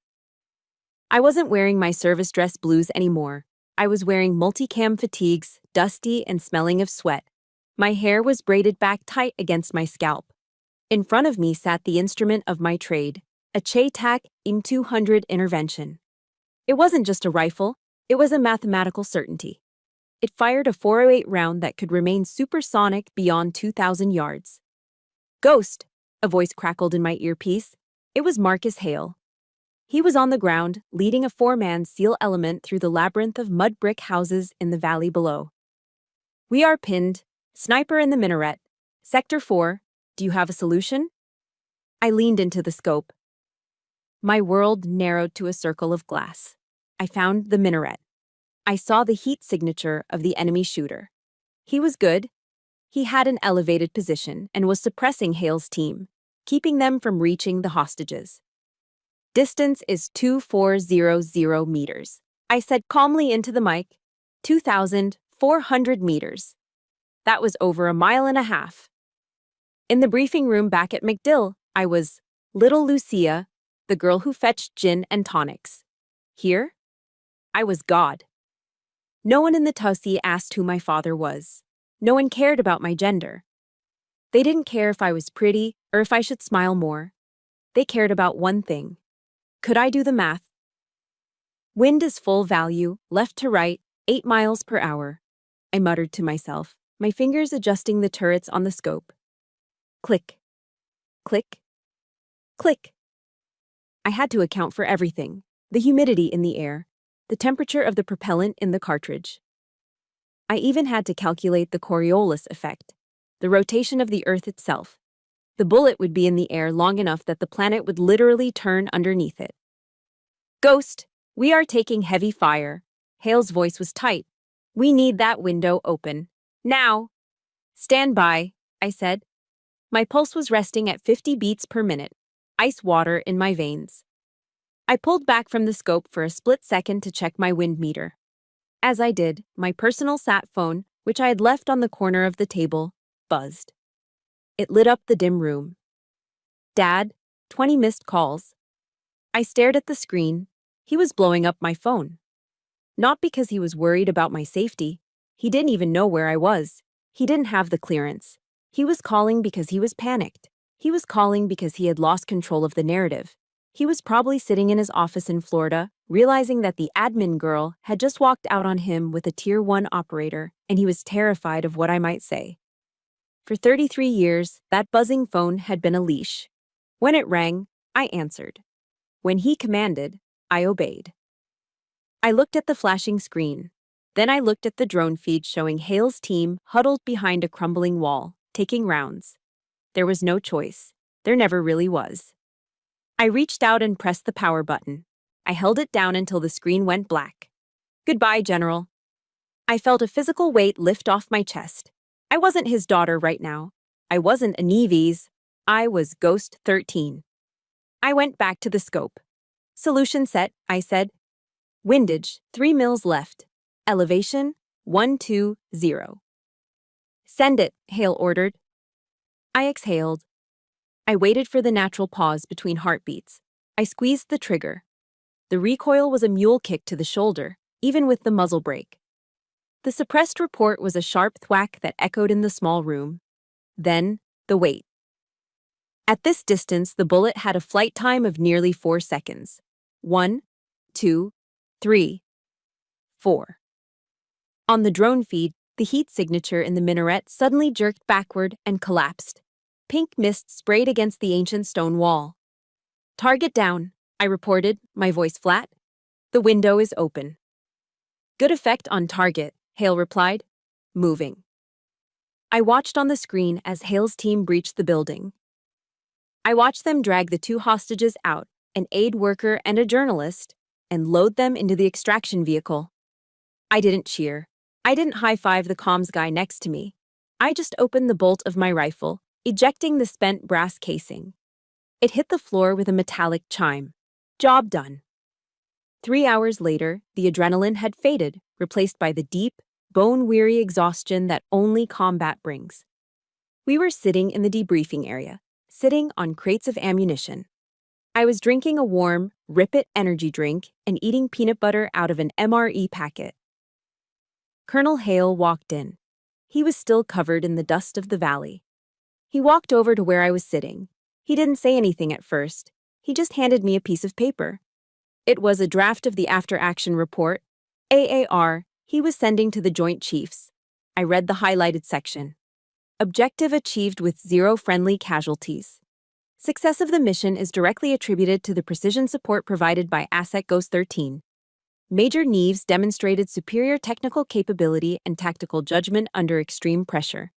I wasn't wearing my service dress blues anymore. I was wearing multicam fatigues, dusty and smelling of sweat. My hair was braided back tight against my scalp. In front of me sat the instrument of my trade, a Che-Tak M200 intervention. It wasn't just a rifle, it was a mathematical certainty. It fired a 408 round that could remain supersonic beyond 2,000 yards. "Ghost," a voice crackled in my earpiece. It was Marcus Hale. He was on the ground, leading a 4-man SEAL element through the labyrinth of mud brick houses in the valley below. "We are pinned. Sniper in the minaret. Sector 4. Do you have a solution?" I leaned into the scope. My world narrowed to a circle of glass. I found the minaret. I saw the heat signature of the enemy shooter. He was good. He had an elevated position and was suppressing Hale's team, keeping them from reaching the hostages. "Distance is 2,400 meters," I said calmly into the mic. 2,400 meters. That was over a mile and a half. In the briefing room back at MacDill, I was little Lucia, the girl who fetched gin and tonics. Here, I was God. No one in the Tussie asked who my father was. No one cared about my gender. They didn't care if I was pretty or if I should smile more. They cared about one thing. Could I do the math? "Wind is full value, left to right, 8 miles per hour," I muttered to myself, my fingers adjusting the turrets on the scope. Click. Click. Click. I had to account for everything: the humidity in the air, the temperature of the propellant in the cartridge. I even had to calculate the Coriolis effect, the rotation of the Earth itself. The bullet would be in the air long enough that the planet would literally turn underneath it. "Ghost, we are taking heavy fire." Hale's voice was tight. "We need that window open. Now." "Stand by," I said. My pulse was resting at 50 beats per minute, ice water in my veins. I pulled back from the scope for a split second to check my wind meter. As I did, my personal sat phone, which I had left on the corner of the table, buzzed. It lit up the dim room. "Dad, 20 missed calls." I stared at the screen. He was blowing up my phone. Not because he was worried about my safety. He didn't even know where I was. He didn't have the clearance. He was calling because he was panicked. He was calling because he had lost control of the narrative. He was probably sitting in his office in Florida, realizing that the admin girl had just walked out on him with a Tier 1 operator, and he was terrified of what I might say. For 33 years, that buzzing phone had been a leash. When it rang, I answered. When he commanded, I obeyed. I looked at the flashing screen. Then I looked at the drone feed showing Hale's team huddled behind a crumbling wall, taking rounds. There was no choice. There never really was. I reached out and pressed the power button. I held it down until the screen went black. "Goodbye, General." I felt a physical weight lift off my chest. I wasn't his daughter right now. I wasn't a Neves. I was Ghost 13. I went back to the scope. "Solution set," I said. "Windage, 3 mils left. Elevation, 120. "Send it," Hale ordered. I exhaled. I waited for the natural pause between heartbeats. I squeezed the trigger. The recoil was a mule kick to the shoulder, even with the muzzle brake. The suppressed report was a sharp thwack that echoed in the small room. Then, the wait. At this distance, the bullet had a flight time of nearly 4 seconds. 1, 2, 3, 4. On the drone feed, the heat signature in the minaret suddenly jerked backward and collapsed. Pink mist sprayed against the ancient stone wall. "Target down," I reported, my voice flat. "The window is open." "Good effect on target," Hale replied. "Moving." I watched on the screen as Hale's team breached the building. I watched them drag the 2 hostages out, an aid worker and a journalist, and load them into the extraction vehicle. I didn't cheer. I didn't high-five the comms guy next to me. I just opened the bolt of my rifle, ejecting the spent brass casing. It hit the floor with a metallic chime. Job done. 3 hours later, the adrenaline had faded, replaced by the deep, bone-weary exhaustion that only combat brings. We were sitting in the debriefing area, sitting on crates of ammunition. I was drinking a warm, Rip It energy drink and eating peanut butter out of an MRE packet. Colonel Hale walked in. He was still covered in the dust of the valley. He walked over to where I was sitting. He didn't say anything at first. He just handed me a piece of paper. It was a draft of the after-action report, AAR, he was sending to the Joint Chiefs. I read the highlighted section. Objective achieved with 0 friendly casualties. Success of the mission is directly attributed to the precision support provided by Asset Ghost 13. Major Neves demonstrated superior technical capability and tactical judgment under extreme pressure.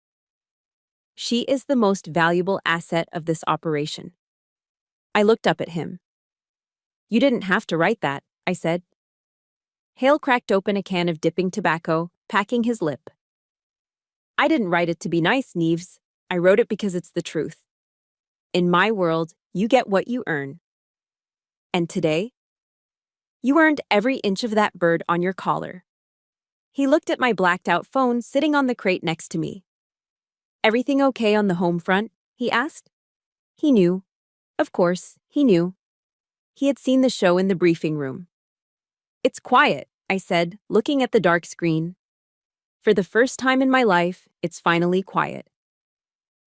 She is the most valuable asset of this operation. I looked up at him. You didn't have to write that, I said. Hale cracked open a can of dipping tobacco, packing his lip. I didn't write it to be nice, Neves. I wrote it because it's the truth. In my world, you get what you earn. And today? You earned every inch of that bird on your collar. He looked at my blacked-out phone sitting on the crate next to me. Everything okay on the home front? He asked. He knew. Of course, he knew. He had seen the show in the briefing room. It's quiet, I said, looking at the dark screen. For the first time in my life, it's finally quiet.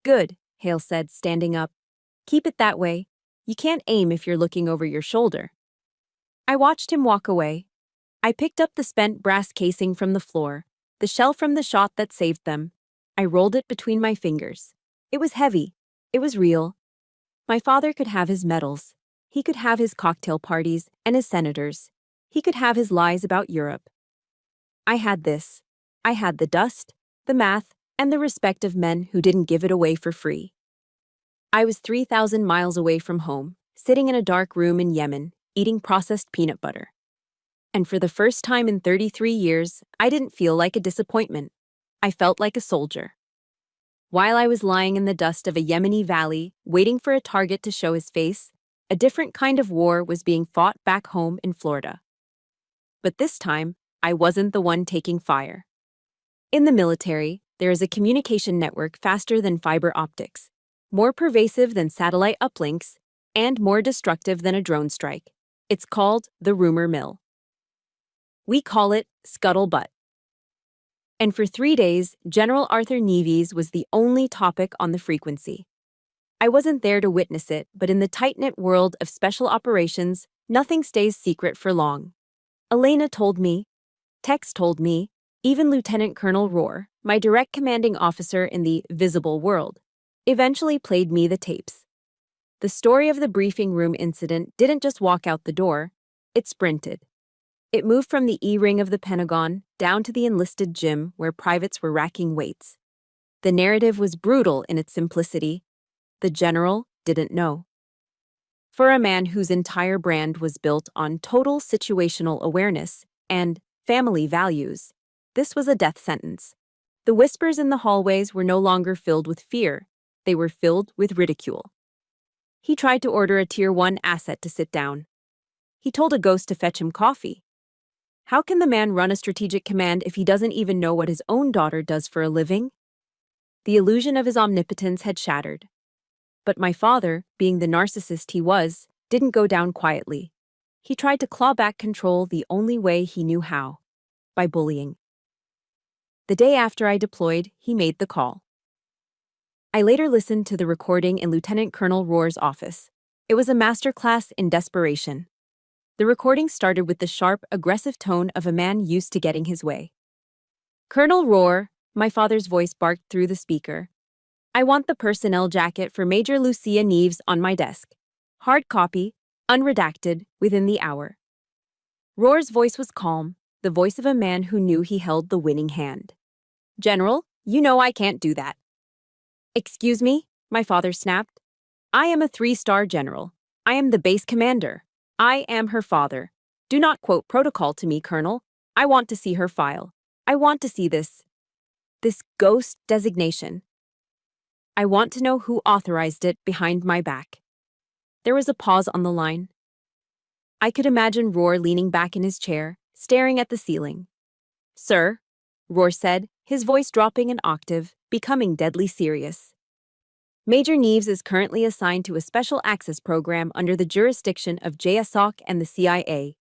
Good, Hale said, standing up. Keep it that way. You can't aim if you're looking over your shoulder. I watched him walk away. I picked up the spent brass casing from the floor, the shell from the shot that saved them. I rolled it between my fingers. It was heavy. It was real. My father could have his medals. He could have his cocktail parties and his senators. He could have his lies about Europe. I had this. I had the dust, the math, and the respect of men who didn't give it away for free. I was 3,000 miles away from home, sitting in a dark room in Yemen, eating processed peanut butter. And for the first time in 33 years, I didn't feel like a disappointment. I felt like a soldier. While I was lying in the dust of a Yemeni valley, waiting for a target to show his face, a different kind of war was being fought back home in Florida. But this time, I wasn't the one taking fire. In the military, there is a communication network faster than fiber optics, more pervasive than satellite uplinks, and more destructive than a drone strike. It's called the rumor mill. We call it scuttlebutt. And for 3 days, General Arthur Neves was the only topic on the frequency. I wasn't there to witness it, but in the tight-knit world of special operations, nothing stays secret for long. Elena told me, Tex told me, even Lieutenant Colonel Rohr, my direct commanding officer in the visible world, eventually played me the tapes. The story of the briefing room incident didn't just walk out the door, it sprinted. It moved from the E-ring of the Pentagon down to the enlisted gym where privates were racking weights. The narrative was brutal in its simplicity. The general didn't know. For a man whose entire brand was built on total situational awareness and family values, this was a death sentence. The whispers in the hallways were no longer filled with fear. They were filled with ridicule. He tried to order a Tier 1 asset to sit down. He told a ghost to fetch him coffee. How can the man run a strategic command if he doesn't even know what his own daughter does for a living? The illusion of his omnipotence had shattered. But my father, being the narcissist he was, didn't go down quietly. He tried to claw back control the only way he knew how, by bullying. The day after I deployed, he made the call. I later listened to the recording in Lieutenant Colonel Rohr's office. It was a masterclass in desperation. The recording started with the sharp, aggressive tone of a man used to getting his way. Colonel Rohr, my father's voice barked through the speaker. I want the personnel jacket for Major Lucia Neves on my desk. Hard copy, unredacted, within the hour. Rohr's voice was calm, the voice of a man who knew he held the winning hand. General, you know I can't do that. Excuse me, my father snapped. I am a 3-star general. I am the base commander. I am her father. Do not quote protocol to me, Colonel. I want to see her file. I want to see this ghost designation. I want to know who authorized it behind my back. There was a pause on the line. I could imagine Rohr leaning back in his chair, staring at the ceiling. Sir, Rohr said, his voice dropping an octave, becoming deadly serious. Major Neves is currently assigned to a special access program under the jurisdiction of JSOC and the CIA.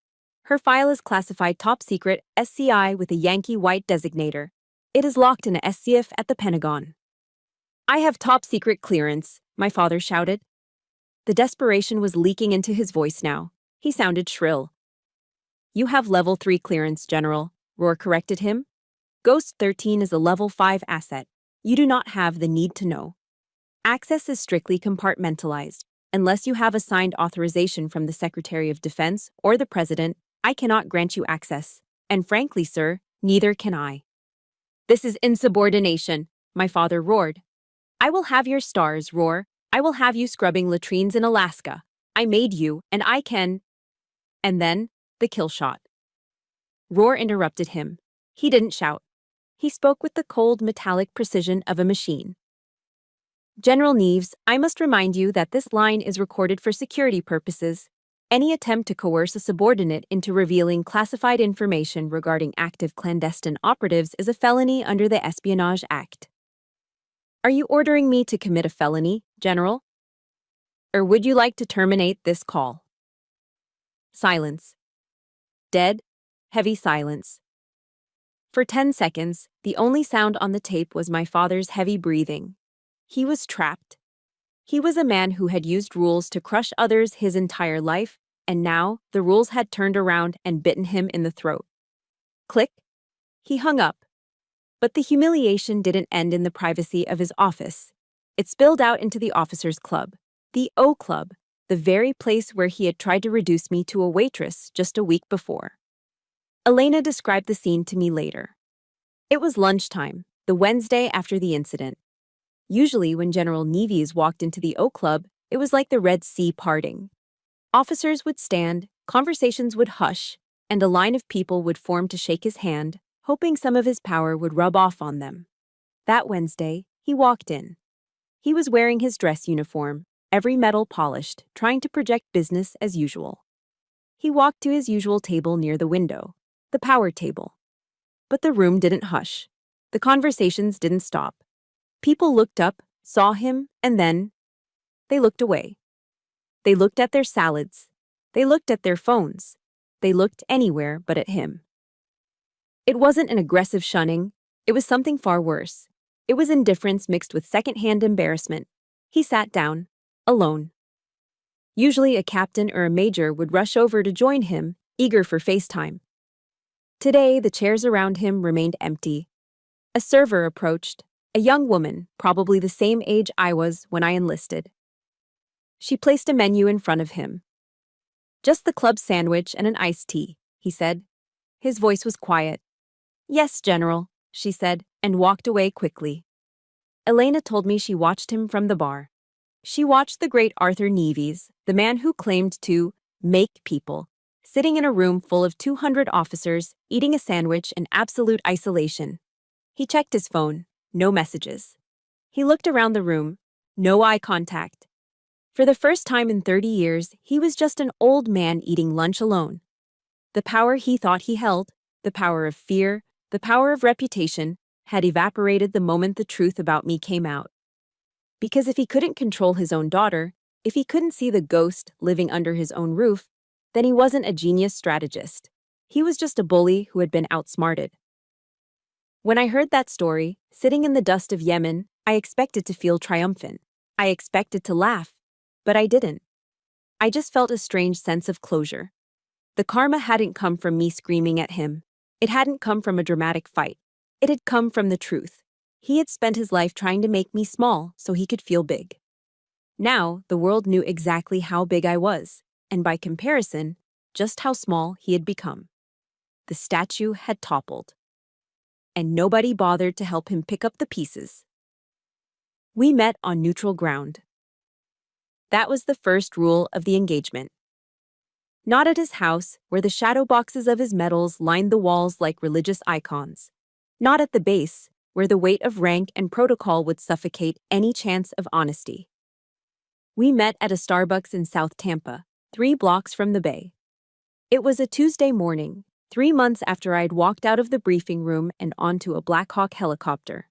Her file is classified top secret SCI with a Yankee white designator. It is locked in a SCIF at the Pentagon. I have top secret clearance, my father shouted. The desperation was leaking into his voice now. He sounded shrill. You have level 3 clearance, General, Roar corrected him. Ghost 13 is a level 5 asset. You do not have the need to know. Access is strictly compartmentalized. Unless you have assigned authorization from the Secretary of Defense or the President, I cannot grant you access. And frankly, sir, neither can I. This is insubordination, my father roared. I will have your stars, Roar. I will have you scrubbing latrines in Alaska. I made you, and I can. And then, the kill shot. Roar interrupted him. He didn't shout. He spoke with the cold, metallic precision of a machine. General Neves, I must remind you that this line is recorded for security purposes. Any attempt to coerce a subordinate into revealing classified information regarding active clandestine operatives is a felony under the Espionage Act. Are you ordering me to commit a felony, General? Or would you like to terminate this call? Silence. Dead, heavy silence. For 10 seconds, the only sound on the tape was my father's heavy breathing. He was trapped. He was a man who had used rules to crush others his entire life, and now the rules had turned around and bitten him in the throat. Click. He hung up. But the humiliation didn't end in the privacy of his office. It spilled out into the officers' club, the O Club, the very place where he had tried to reduce me to a waitress just a week before. Elena described the scene to me later. It was lunchtime, the Wednesday after the incident. Usually when General Neves walked into the O Club, it was like the Red Sea parting. Officers would stand, conversations would hush, and a line of people would form to shake his hand, hoping some of his power would rub off on them. That Wednesday, he walked in. He was wearing his dress uniform, every metal polished, trying to project business as usual. He walked to his usual table near the window, the power table. But the room didn't hush. The conversations didn't stop. People looked up, saw him, and then they looked away. They looked at their salads. They looked at their phones. They looked anywhere but at him. It wasn't an aggressive shunning. It was something far worse. It was indifference mixed with second-hand embarrassment. He sat down, alone. Usually a captain or a major would rush over to join him, eager for FaceTime. Today, the chairs around him remained empty. A server approached, a young woman, probably the same age I was when I enlisted. She placed a menu in front of him. Just the club sandwich and an iced tea, he said. His voice was quiet. Yes, General, she said, and walked away quickly. Elena told me she watched him from the bar. She watched the great Arthur Neves, the man who claimed to make people, sitting in a room full of 200 officers, eating a sandwich in absolute isolation. He checked his phone, no messages. He looked around the room, no eye contact. For the first time in 30 years, he was just an old man eating lunch alone. The power he thought he held, the power of fear, the power of reputation, had evaporated the moment the truth about me came out. Because if he couldn't control his own daughter, if he couldn't see the ghost living under his own roof, then he wasn't a genius strategist. He was just a bully who had been outsmarted. When I heard that story, sitting in the dust of Yemen, I expected to feel triumphant. I expected to laugh, but I didn't. I just felt a strange sense of closure. The karma hadn't come from me screaming at him. It hadn't come from a dramatic fight. It had come from the truth. He had spent his life trying to make me small so he could feel big. Now, the world knew exactly how big I was, and by comparison, just how small he had become. The statue had toppled. And nobody bothered to help him pick up the pieces. We met on neutral ground. That was the first rule of the engagement. Not at his house, where the shadow boxes of his medals lined the walls like religious icons. Not at the base, where the weight of rank and protocol would suffocate any chance of honesty. We met at a Starbucks in South Tampa, 3 blocks from the bay. It was a Tuesday morning, 3 months after I'd walked out of the briefing room and onto a Black Hawk helicopter.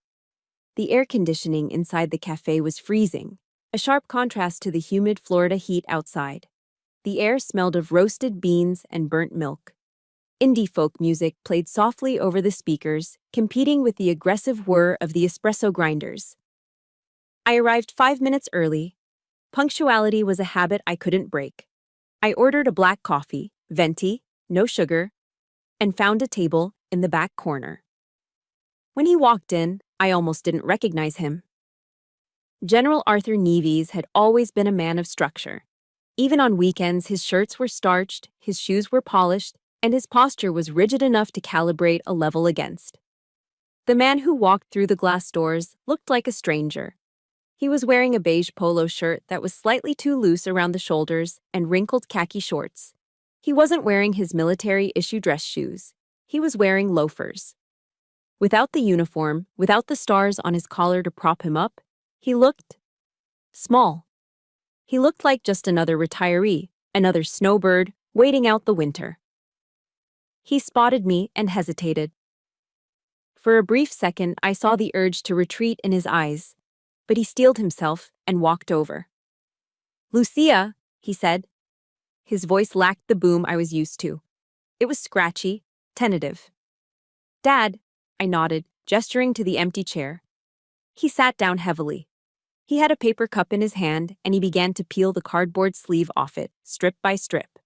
The air conditioning inside the cafe was freezing, a sharp contrast to the humid Florida heat outside. The air smelled of roasted beans and burnt milk. Indie folk music played softly over the speakers, competing with the aggressive whir of the espresso grinders. I arrived 5 minutes early. Punctuality was a habit I couldn't break. I ordered a black coffee, venti, no sugar, and found a table in the back corner. When he walked in, I almost didn't recognize him. General Arthur Neves had always been a man of structure. Even on weekends, his shirts were starched, his shoes were polished, and his posture was rigid enough to calibrate a level against. The man who walked through the glass doors looked like a stranger. He was wearing a beige polo shirt that was slightly too loose around the shoulders and wrinkled khaki shorts. He wasn't wearing his military-issue dress shoes. He was wearing loafers. Without the uniform, without the stars on his collar to prop him up, he looked small. He looked like just another retiree, another snowbird, waiting out the winter. He spotted me and hesitated. For a brief second, I saw the urge to retreat in his eyes, but he steeled himself and walked over. "Lucia," he said. His voice lacked the boom I was used to. It was scratchy, tentative. "Dad," I nodded, gesturing to the empty chair. He sat down heavily. He had a paper cup in his hand, and he began to peel the cardboard sleeve off it, strip by strip.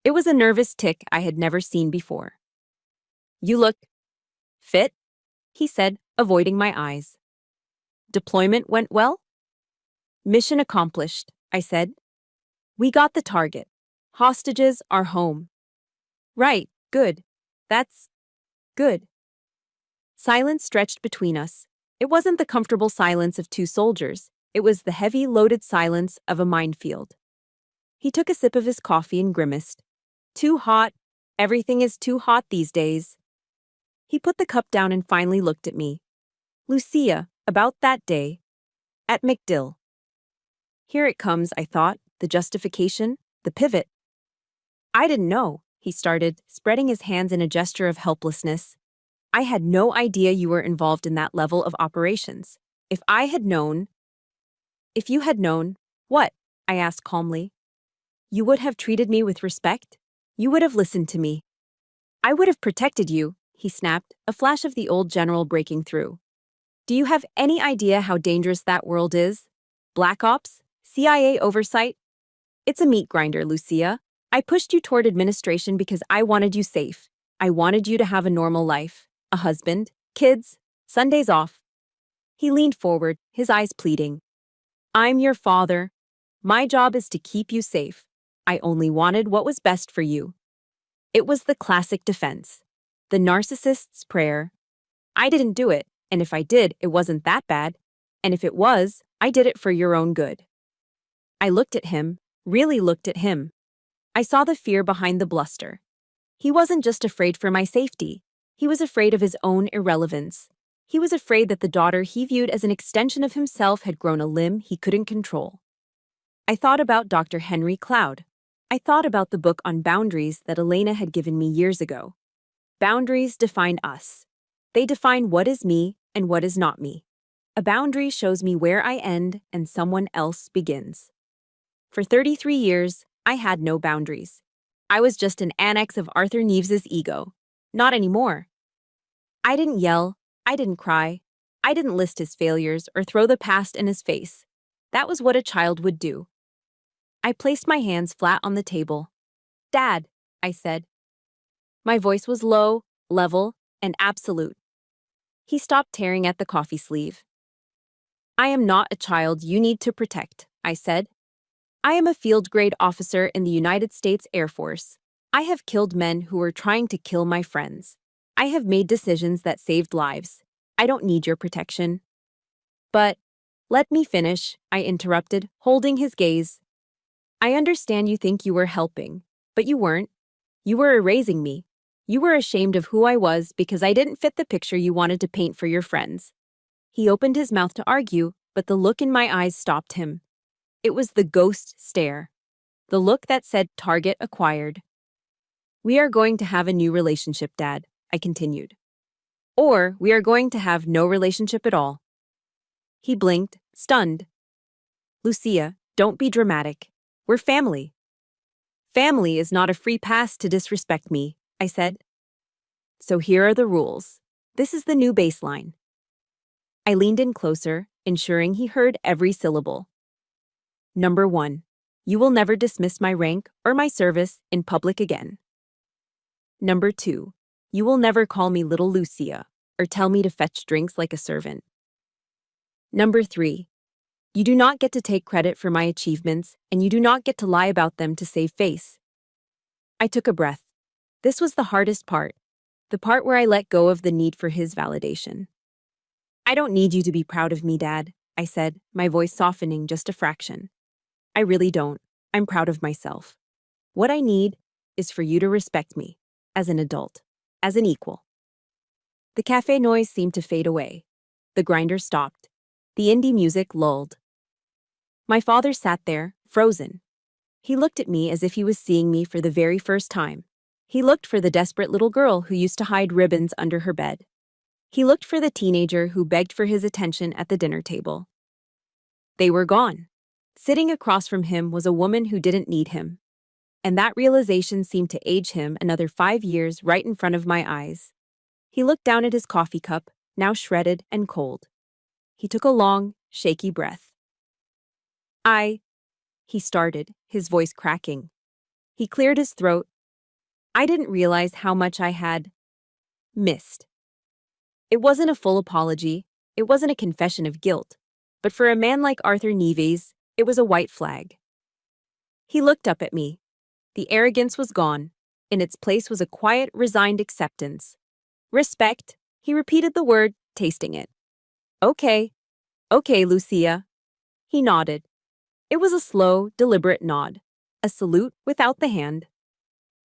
It was a nervous tick I had never seen before. "You look fit," he said, avoiding my eyes. "Deployment went well?" "Mission accomplished," I said. "We got the target. Hostages are home." "Right, good. That's good." Silence stretched between us. It wasn't the comfortable silence of two soldiers. It was the heavy, loaded silence of a minefield. He took a sip of his coffee and grimaced. "Too hot. Everything is too hot these days." He put the cup down and finally looked at me. "Lucia, about that day. At MacDill." Here it comes, I thought, the justification, the pivot. "I didn't know," he started, spreading his hands in a gesture of helplessness. "I had no idea you were involved in that level of operations. If I had known—" "If you had known, what?" I asked calmly. "You would have treated me with respect. You would have listened to me. I would have protected you," he snapped, a flash of the old general breaking through. "Do you have any idea how dangerous that world is? Black Ops? CIA oversight? It's a meat grinder, Lucia. I pushed you toward administration because I wanted you safe. I wanted you to have a normal life, a husband, kids, Sundays off." He leaned forward, his eyes pleading. "I'm your father. My job is to keep you safe. I only wanted what was best for you." It was the classic defense. The narcissist's prayer. I didn't do it, and if I did, it wasn't that bad. And if it was, I did it for your own good. I looked at him, really looked at him. I saw the fear behind the bluster. He wasn't just afraid for my safety. He was afraid of his own irrelevance. He was afraid that the daughter he viewed as an extension of himself had grown a limb he couldn't control. I thought about Dr. Henry Cloud. I thought about the book on boundaries that Elena had given me years ago. Boundaries define us. They define what is me and what is not me. A boundary shows me where I end and someone else begins. For 33 years, I had no boundaries. I was just an annex of Arthur Neves's ego. Not anymore. I didn't yell. I didn't cry. I didn't list his failures or throw the past in his face. That was what a child would do. I placed my hands flat on the table. "Dad," I said. My voice was low, level, and absolute. He stopped tearing at the coffee sleeve. "I am not a child you need to protect," I said. "I am a field-grade officer in the United States Air Force. I have killed men who were trying to kill my friends. I have made decisions that saved lives. I don't need your protection." "But, let me finish," I interrupted, holding his gaze. "I understand you think you were helping, but you weren't. You were erasing me. You were ashamed of who I was because I didn't fit the picture you wanted to paint for your friends." He opened his mouth to argue, but the look in my eyes stopped him. It was the ghost stare. The look that said target acquired. "We are going to have a new relationship, Dad," I continued. or we are going to have no relationship at all. He blinked, stunned. Lucia, don't be dramatic. We're family. Family is not a free pass to disrespect me, I said. So here are the rules. This is the new baseline. I leaned in closer, ensuring he heard every syllable. Number 1. You will never dismiss my rank or my service in public again. Number 2. You will never call me Little Lucia or tell me to fetch drinks like a servant. Number 3. You do not get to take credit for my achievements, and you do not get to lie about them to save face. I took a breath. This was the hardest part, the part where I let go of the need for his validation. I don't need you to be proud of me, Dad, I said, my voice softening just a fraction. I really don't. I'm proud of myself. What I need is for you to respect me, as an adult, as an equal. The cafe noise seemed to fade away. The grinder stopped. The indie music lulled. My father sat there, frozen. He looked at me as if he was seeing me for the very first time. He looked for the desperate little girl who used to hide ribbons under her bed. He looked for the teenager who begged for his attention at the dinner table. They were gone. Sitting across from him was a woman who didn't need him. And that realization seemed to age him another 5 years right in front of my eyes. He looked down at his coffee cup, now shredded and cold. He took a long, shaky breath. He started, his voice cracking. He cleared his throat. I didn't realize how much I had missed. It wasn't a full apology, it wasn't a confession of guilt, but for a man like Arthur Neves, it was a white flag. He looked up at me. The arrogance was gone. In its place was a quiet, resigned acceptance. Respect, he repeated the word, tasting it. Okay, Lucia. He nodded. It was a slow, deliberate nod, a salute without the hand.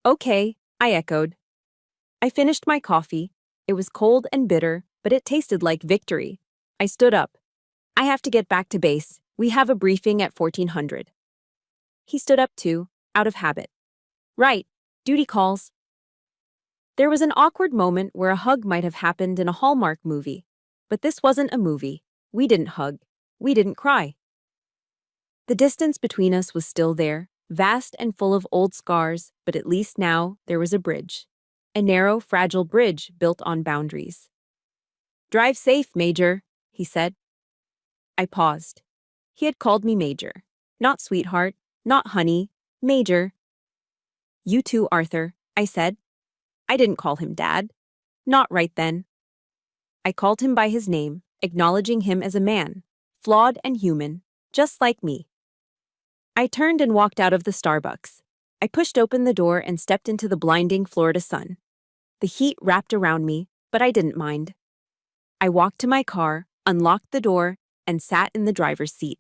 Okay, I echoed. I finished my coffee. It was cold and bitter, but it tasted like victory. I stood up. I have to get back to base. We have a briefing at 1400. He stood up too, out of habit. Right, duty calls. There was an awkward moment where a hug might have happened in a Hallmark movie, but this wasn't a movie. We didn't hug. We didn't cry. The distance between us was still there, vast and full of old scars, but at least now there was a bridge. A narrow, fragile bridge built on boundaries. Drive safe, Major, he said. I paused. He had called me Major. Not sweetheart, not honey, Major. You too, Arthur, I said. I didn't call him Dad. Not right then. I called him by his name, acknowledging him as a man, flawed and human, just like me. I turned and walked out of the Starbucks. I pushed open the door and stepped into the blinding Florida sun. The heat wrapped around me, but I didn't mind. I walked to my car, unlocked the door, and sat in the driver's seat.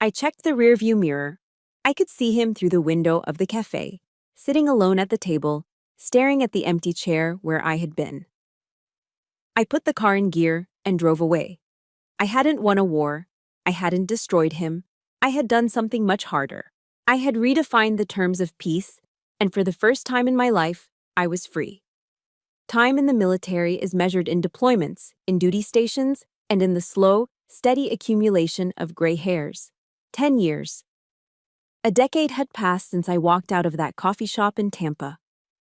I checked the rearview mirror. I could see him through the window of the cafe, sitting alone at the table, staring at the empty chair where I had been. I put the car in gear and drove away. I hadn't won a war. I hadn't destroyed him. I had done something much harder. I had redefined the terms of peace, and for the first time in my life, I was free. Time in the military is measured in deployments, in duty stations, and in the slow, steady accumulation of gray hairs. 10 years. A decade had passed since I walked out of that coffee shop in Tampa.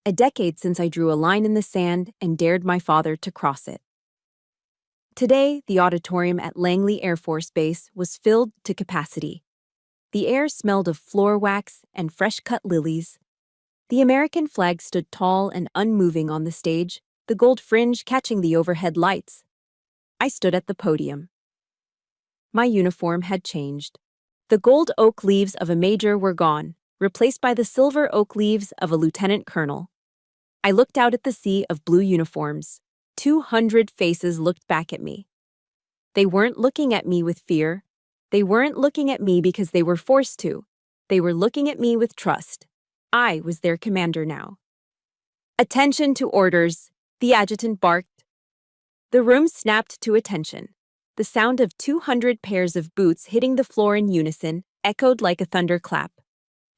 A decade since I drew a line in the sand and dared my father to cross it. Today, the auditorium at Langley Air Force Base was filled to capacity. The air smelled of floor wax and fresh-cut lilies. The American flag stood tall and unmoving on the stage, the gold fringe catching the overhead lights. I stood at the podium. My uniform had changed. The gold oak leaves of a major were gone, replaced by the silver oak leaves of a lieutenant colonel. I looked out at the sea of blue uniforms. 200 faces looked back at me. They weren't looking at me with fear. They weren't looking at me because they were forced to. They were looking at me with trust. I was their commander now. Attention to orders, the adjutant barked. The room snapped to attention. The sound of 200 pairs of boots hitting the floor in unison echoed like a thunderclap.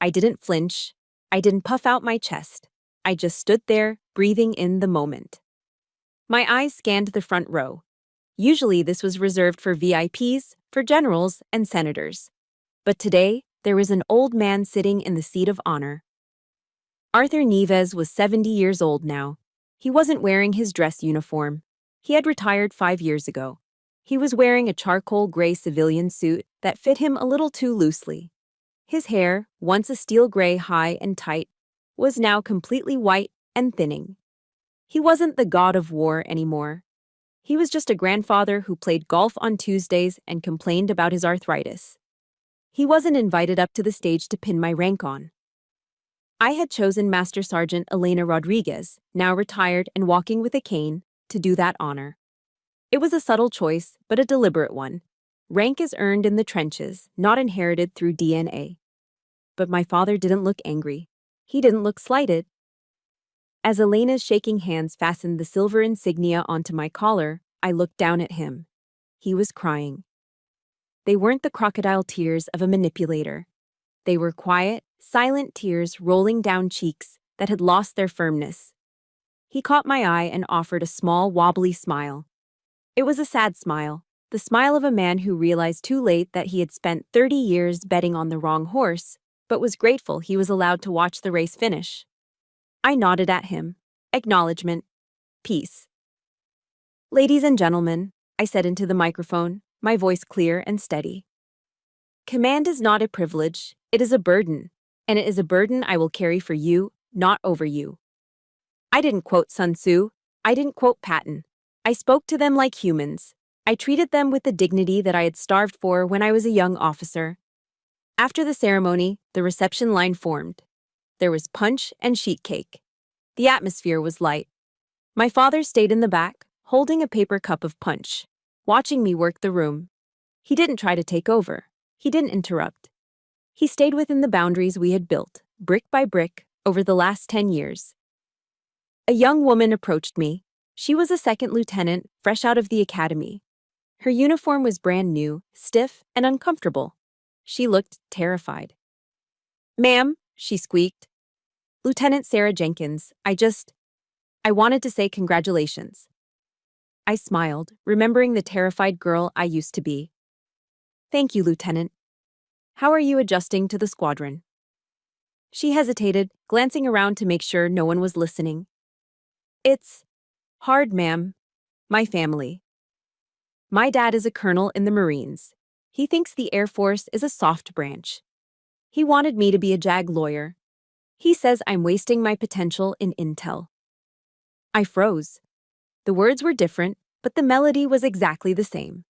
I didn't flinch. I didn't puff out my chest. I just stood there, breathing in the moment. My eyes scanned the front row. Usually this was reserved for VIPs, for generals, and senators. But today, there was an old man sitting in the seat of honor. Arthur Neves was 70 years old now. He wasn't wearing his dress uniform. He had retired 5 years ago. He was wearing a charcoal gray civilian suit that fit him a little too loosely. His hair, once a steel gray high and tight, was now completely white and thinning. He wasn't the god of war anymore. He was just a grandfather who played golf on Tuesdays and complained about his arthritis. He wasn't invited up to the stage to pin my rank on. I had chosen Master Sergeant Elena Rodriguez, now retired and walking with a cane, to do that honor. It was a subtle choice, but a deliberate one. Rank is earned in the trenches, not inherited through DNA. But my father didn't look angry. He didn't look slighted. As Elena's shaking hands fastened the silver insignia onto my collar, I looked down at him. He was crying. They weren't the crocodile tears of a manipulator. They were quiet, silent tears rolling down cheeks that had lost their firmness. He caught my eye and offered a small, wobbly smile. It was a sad smile, the smile of a man who realized too late that he had spent 30 years betting on the wrong horse, but was grateful he was allowed to watch the race finish. I nodded at him. Acknowledgement. Peace. Ladies and gentlemen, I said into the microphone, my voice clear and steady. Command is not a privilege, it is a burden, and it is a burden I will carry for you, not over you. I didn't quote Sun Tzu, I didn't quote Patton. I spoke to them like humans. I treated them with the dignity that I had starved for when I was a young officer. After the ceremony, the reception line formed. There was punch and sheet cake. The atmosphere was light. My father stayed in the back, holding a paper cup of punch, watching me work the room. He didn't try to take over. He didn't interrupt. He stayed within the boundaries we had built, brick by brick, over the last 10 years. A young woman approached me. She was a second lieutenant, fresh out of the academy. Her uniform was brand new, stiff, and uncomfortable. She looked terrified. "Ma'am," she squeaked. "Lieutenant Sarah Jenkins, I wanted to say congratulations." I smiled, remembering the terrified girl I used to be. "Thank you, Lieutenant. How are you adjusting to the squadron?" She hesitated, glancing around to make sure no one was listening. "It's hard, ma'am. My family. My dad is a colonel in the Marines. He thinks the Air Force is a soft branch. He wanted me to be a JAG lawyer. He says I'm wasting my potential in intel." I froze. The words were different, but the melody was exactly the same.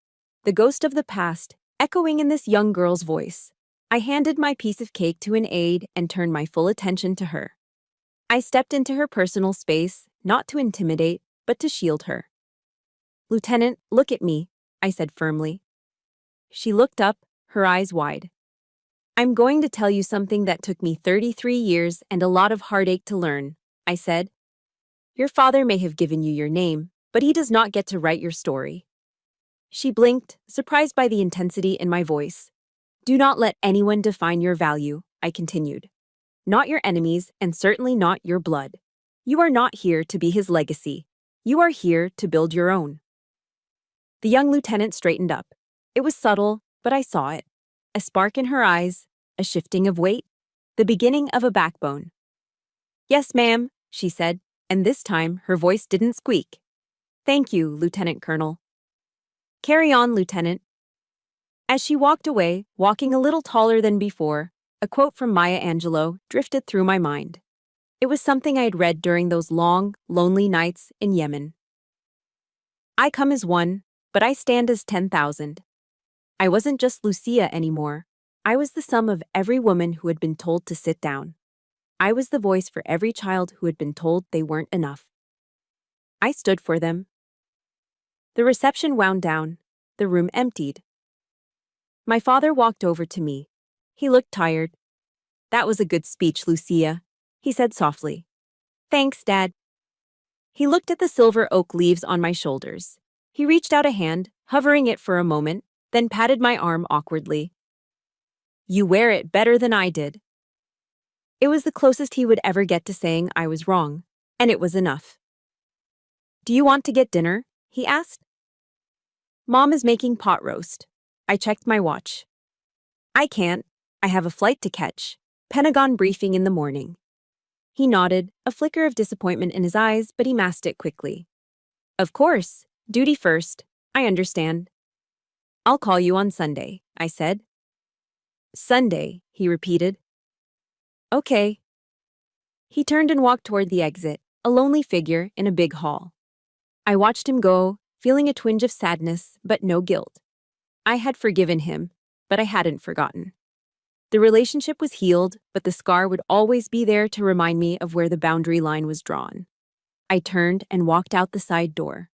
The ghost of the past, echoing in this young girl's voice. I handed my piece of cake to an aide and turned my full attention to her. I stepped into her personal space, not to intimidate, but to shield her. "Lieutenant, look at me," I said firmly. She looked up, her eyes wide. "I'm going to tell you something that took me 33 years and a lot of heartache to learn," I said. "Your father may have given you your name, but he does not get to write your story." She blinked, surprised by the intensity in my voice. "Do not let anyone define your value," I continued. "Not your enemies, and certainly not your blood. You are not here to be his legacy. You are here to build your own." The young lieutenant straightened up. It was subtle, but I saw it. A spark in her eyes, a shifting of weight, the beginning of a backbone. "Yes, ma'am," she said, and this time her voice didn't squeak. "Thank you, Lieutenant Colonel." "Carry on, Lieutenant." As she walked away, walking a little taller than before, a quote from Maya Angelou drifted through my mind. It was something I had read during those long, lonely nights in Yemen. "I come as one, but I stand as 10,000. I wasn't just Lucia anymore. I was the sum of every woman who had been told to sit down. I was the voice for every child who had been told they weren't enough. I stood for them." The reception wound down. The room emptied. My father walked over to me. He looked tired. "That was a good speech, Lucia," he said softly. "Thanks, Dad." He looked at the silver oak leaves on my shoulders. He reached out a hand, hovering it for a moment, then patted my arm awkwardly. "You wear it better than I did." It was the closest he would ever get to saying I was wrong, and it was enough. Do you want to get dinner? He asked. Mom is making pot roast. I checked my watch. I can't. I have a flight to catch. Pentagon briefing in the morning. He nodded, a flicker of disappointment in his eyes, but he masked it quickly. Of course. Duty first. I understand. I'll call you on Sunday, I said. Sunday, he repeated. Okay. He turned and walked toward the exit, a lonely figure in a big hall. I watched him go, feeling a twinge of sadness, but no guilt. I had forgiven him, but I hadn't forgotten. The relationship was healed, but the scar would always be there to remind me of where the boundary line was drawn. I turned and walked out the side door.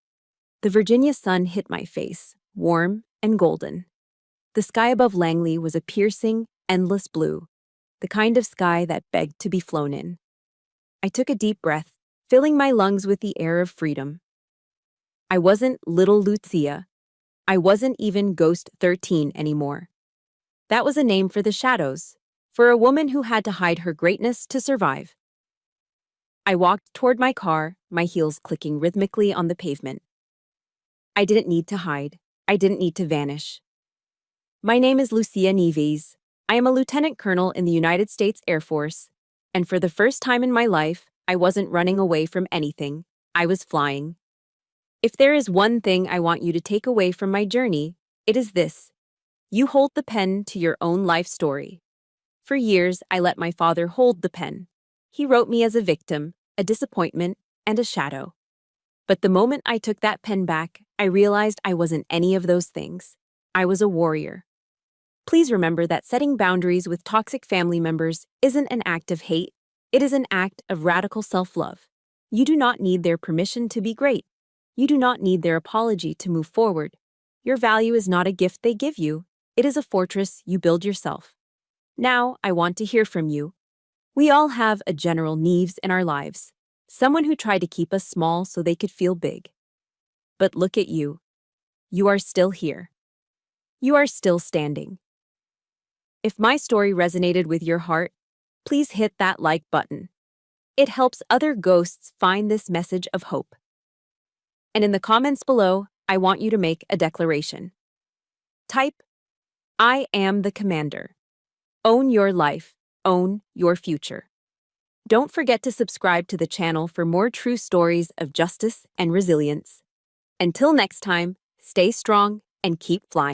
The Virginia sun hit my face, warm and golden. The sky above Langley was a piercing, endless blue, the kind of sky that begged to be flown in. I took a deep breath, filling my lungs with the air of freedom. I wasn't little Lucia. I wasn't even Ghost 13 anymore. That was a name for the shadows, for a woman who had to hide her greatness to survive. I walked toward my car, my heels clicking rhythmically on the pavement. I didn't need to hide. I didn't need to vanish. My name is Lucia Nieves. I am a lieutenant colonel in the United States Air Force, and for the first time in my life, I wasn't running away from anything. I was flying. If there is one thing I want you to take away from my journey, it is this. You hold the pen to your own life story. For years, I let my father hold the pen. He wrote me as a victim, a disappointment, and a shadow. But the moment I took that pen back, I realized I wasn't any of those things. I was a warrior. Please remember that setting boundaries with toxic family members isn't an act of hate. It is an act of radical self-love. You do not need their permission to be great. You do not need their apology to move forward. Your value is not a gift they give you. It is a fortress you build yourself. Now, I want to hear from you. We all have a General Nieves in our lives, someone who tried to keep us small so they could feel big. But look at you. You are still here. You are still standing. If my story resonated with your heart, please hit that like button. It helps other ghosts find this message of hope. And in the comments below, I want you to make a declaration. Type, I am the commander. Own your life. Own your future. Don't forget to subscribe to the channel for more true stories of justice and resilience. Until next time, stay strong and keep flying.